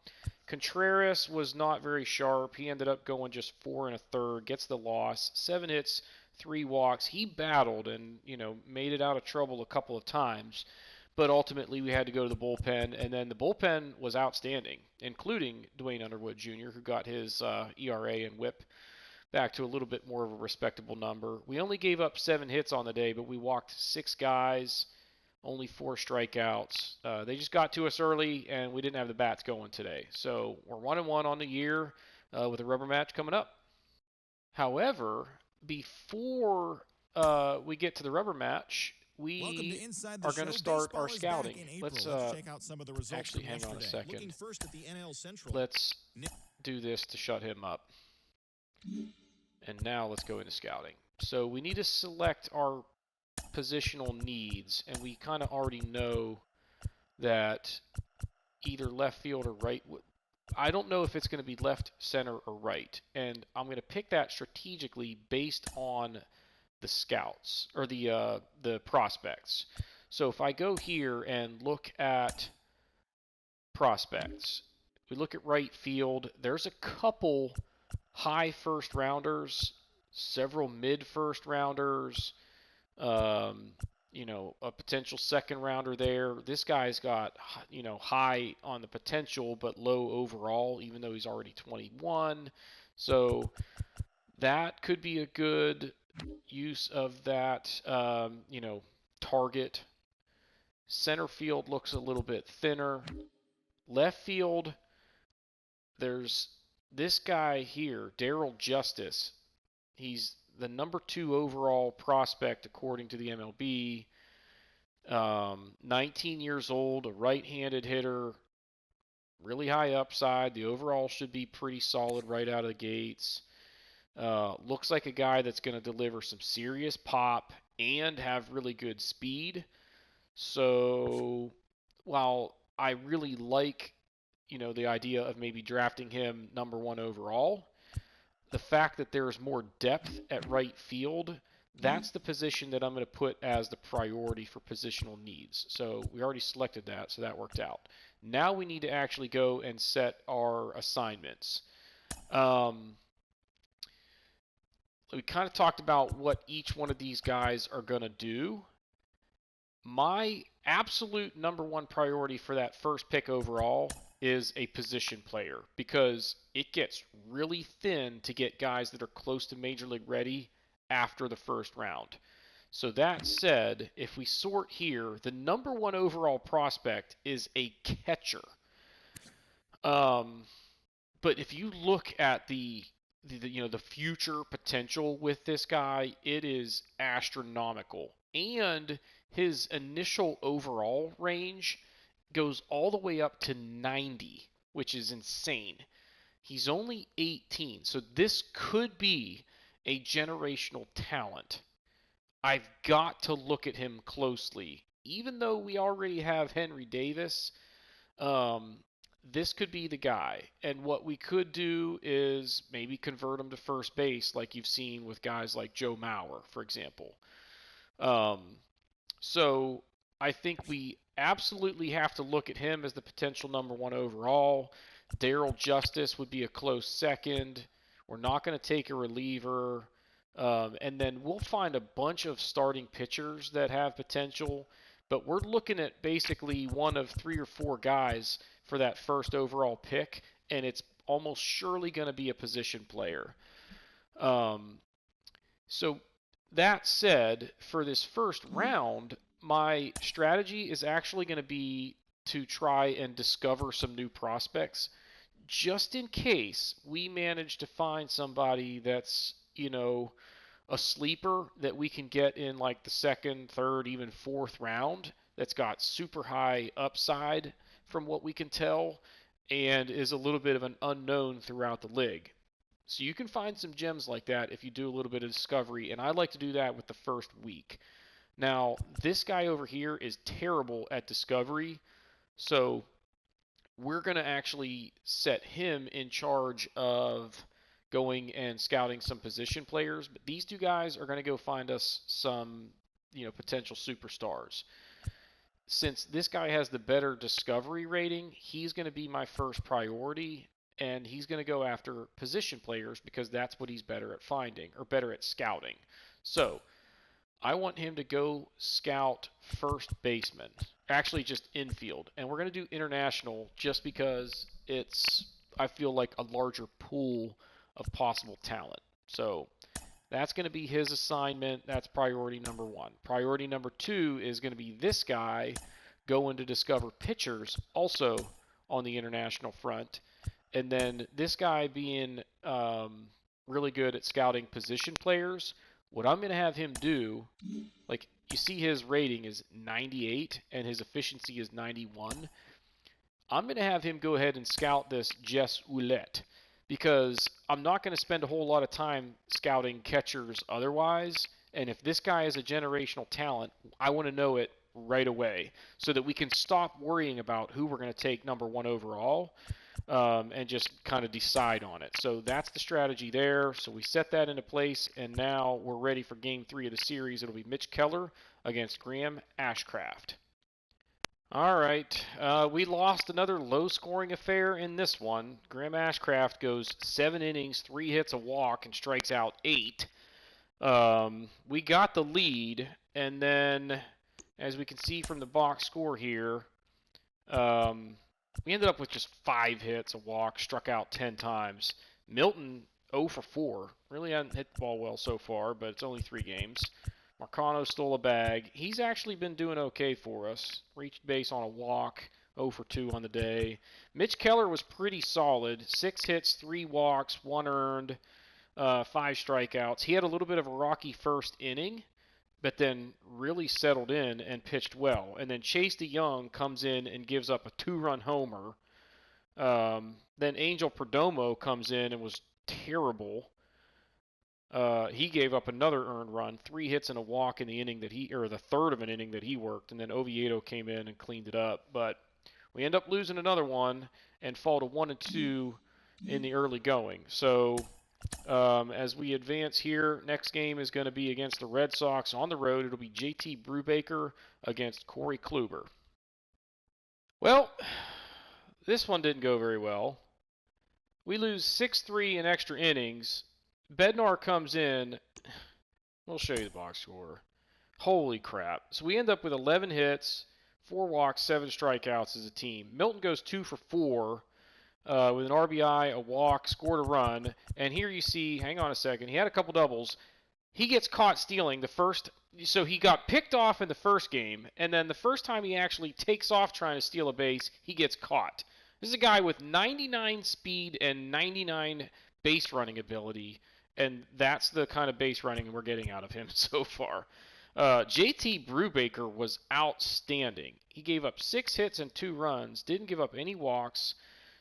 Contreras was not very sharp. He ended up going just 4 1/3. Gets the loss. 7 hits, 3 walks. He battled and, made it out of trouble a couple of times. But ultimately, we had to go to the bullpen, and then the bullpen was outstanding, including Dwayne Underwood Jr., who got his ERA and WHIP back to a little bit more of a respectable number. We only gave up 7 hits on the day, but we walked 6 guys, only 4 strikeouts. They just got to us early, and we didn't have the bats going today. So we're 1-1 on the year with a rubber match coming up. However, before we get to the rubber match, we are going to start our scouting. Let's check out some of the results. Actually, hang on a second. First at the NL Central. Let's do this to shut him up. And now let's go into scouting. So we need to select our positional needs, and we kind of already know that either left field or right. I don't know if it's going to be left, center, or right, and I'm going to pick that strategically based on the scouts or the prospects. So if I go here and look at prospects, we look at right field. There's a couple high first rounders, several mid first rounders, a potential second rounder there. This guy's got, high on the potential but low overall, even though he's already 21. So that could be a good use of that, target. Center field looks a little bit thinner. Left field, there's this guy here, Daryl Justice. He's the number 2 overall prospect according to the MLB. 19 years old, a right-handed hitter, really high upside. The overall should be pretty solid right out of the gates. Looks like a guy that's going to deliver some serious pop and have really good speed. So while I really like, the idea of maybe drafting him number 1 overall, the fact that there's more depth at right field, that's the position that I'm going to put as the priority for positional needs. So we already selected that, so that worked out. Now we need to actually go and set our assignments. We kind of talked about what each one of these guys are going to do. My absolute number 1 priority for that first pick overall is a position player, because it gets really thin to get guys that are close to Major League ready after the first round. So that said, if we sort here, the number 1 overall prospect is a catcher. But if you look at the future potential with this guy, it is astronomical. And his initial overall range goes all the way up to 90, which is insane. He's only 18, so this could be a generational talent. I've got to look at him closely. Even though we already have Henry Davis, this could be the guy. And what we could do is maybe convert him to first base, like you've seen with guys like Joe Mauer, for example. So I think we absolutely have to look at him as the potential number 1 overall. Daryl Justice would be a close second. We're not going to take a reliever. And then we'll find a bunch of starting pitchers that have potential. but we're looking at basically one of 3 or 4 guys for that first overall pick, and it's almost surely going to be a position player. So that said, for this first round, my strategy is actually going to be to try and discover some new prospects, just in case we manage to find somebody that's, a sleeper that we can get in like the 2nd, 3rd, even 4th round that's got super high upside from what we can tell and is a little bit of an unknown throughout the league. So you can find some gems like that if you do a little bit of discovery, and I like to do that with the first week. Now, this guy over here is terrible at discovery, so we're going to actually set him in charge of going and scouting some position players. But these 2 guys are going to go find us some, potential superstars. Since this guy has the better discovery rating, he's going to be my first priority, and he's going to go after position players because that's what he's better at finding, or better at scouting. So I want him to go scout first baseman, actually just infield. And we're going to do international just because it's, I feel like, a larger pool of possible talent. So that's going to be his assignment. That's priority number 1. Priority number 2 is going to be this guy going to discover pitchers also on the international front. And then this guy being really good at scouting position players, what I'm going to have him do, like you see his rating is 98 and his efficiency is 91. I'm going to have him go ahead and scout this Jess Ouellette because I'm not going to spend a whole lot of time scouting catchers otherwise. And if this guy is a generational talent, I want to know it right away so that we can stop worrying about who we're going to take number 1 overall. And just kind of decide on it. So that's the strategy there. So we set that into place, and now we're ready for Game 3 of the series. It'll be Mitch Keller against Graham Ashcraft. All right, we lost another low-scoring affair in this one. Graham Ashcraft goes 7 innings, 3 hits, a walk, and strikes out 8. We got the lead, and then, as we can see from the box score here, we ended up with just 5 hits, a walk, struck out 10 times. Milton 0 for 4. Really hasn't hit the ball well so far, but it's only 3 games. Marcano stole a bag. He's actually been doing okay for us. Reached base on a walk, 0 for 2 on the day. Mitch Keller was pretty solid. 6 hits, 3 walks, 1 earned, 5 strikeouts. He had a little bit of a rocky first inning, but then really settled in and pitched well. And then Chase DeYoung comes in and gives up a 2-run homer. Then Angel Perdomo comes in and was terrible. He gave up another earned run, 3 hits and a walk in the inning the third of an inning that he worked. And then Oviedo came in and cleaned it up. But we end up losing another one and fall to 1-2 in the early going. So as we advance here, next game is going to be against the Red Sox on the road. It'll be JT Brubaker against Corey Kluber. Well, this one didn't go very well. We lose 6-3 in extra innings. Bednar comes in. We'll show you the box score. Holy crap. So we end up with 11 hits, 4 walks, 7 strikeouts as a team. Milton goes 2 for 4. With an RBI, a walk, scored a run. And here you see, hang on a second, he had a couple doubles. He gets caught stealing the first, so he got picked off in the first game, and then the first time he actually takes off trying to steal a base, he gets caught. This is a guy with 99 speed and 99 base running ability, and that's the kind of base running we're getting out of him so far. JT Brubaker was outstanding. He gave up 6 hits and 2 runs, didn't give up any walks,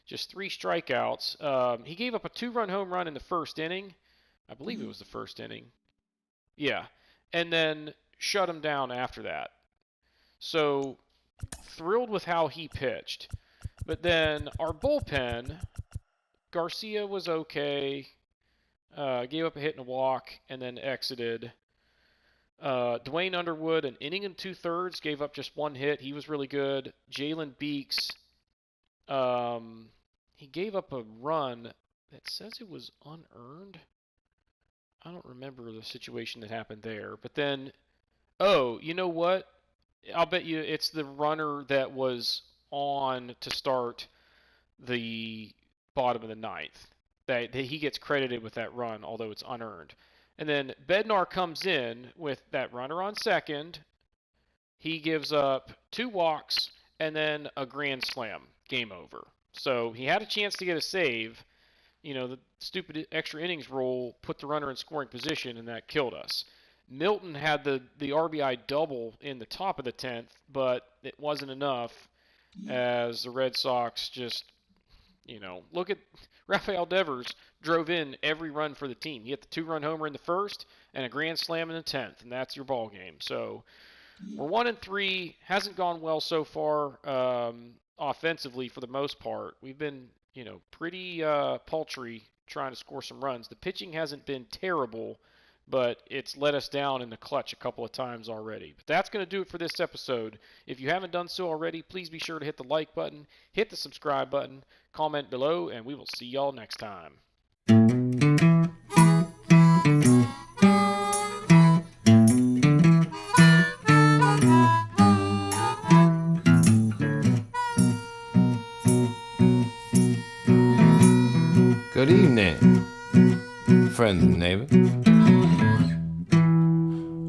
just 3 strikeouts. He gave up a 2-run home run in the first inning. I believe it was the first inning. Yeah. And then shut him down after that. So, thrilled with how he pitched. But then our bullpen, Garcia was okay. Gave up a hit and a walk and then exited. Dwayne Underwood, an inning and 2/3, gave up just 1 hit. He was really good. Jalen Beeks, he gave up a run that says it was unearned. I don't remember the situation that happened there. But then, oh, you know what? I'll bet you it's the runner that was on to start the bottom of the ninth. That he gets credited with that run, although it's unearned. And then Bednar comes in with that runner on second. He gives up 2 walks and then a grand slam. Game over. So he had a chance to get a save. The stupid extra innings rule put the runner in scoring position, and that killed us. Milton had the RBI double in the top of the 10th, but it wasn't enough as the Red Sox just, look at Rafael Devers drove in every run for the team. He hit the 2-run homer in the first and a grand slam in the 10th, and that's your ball game. So we're 1-3. Hasn't gone well so far offensively for the most part. We've been, pretty paltry trying to score some runs. The pitching hasn't been terrible, but it's let us down in the clutch a couple of times already. But that's going to do it for this episode. If you haven't done so already, please be sure to hit the like button, hit the subscribe button, comment below, and we will see y'all next time. Good evening, friends and neighbors.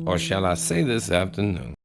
Or shall I say this afternoon?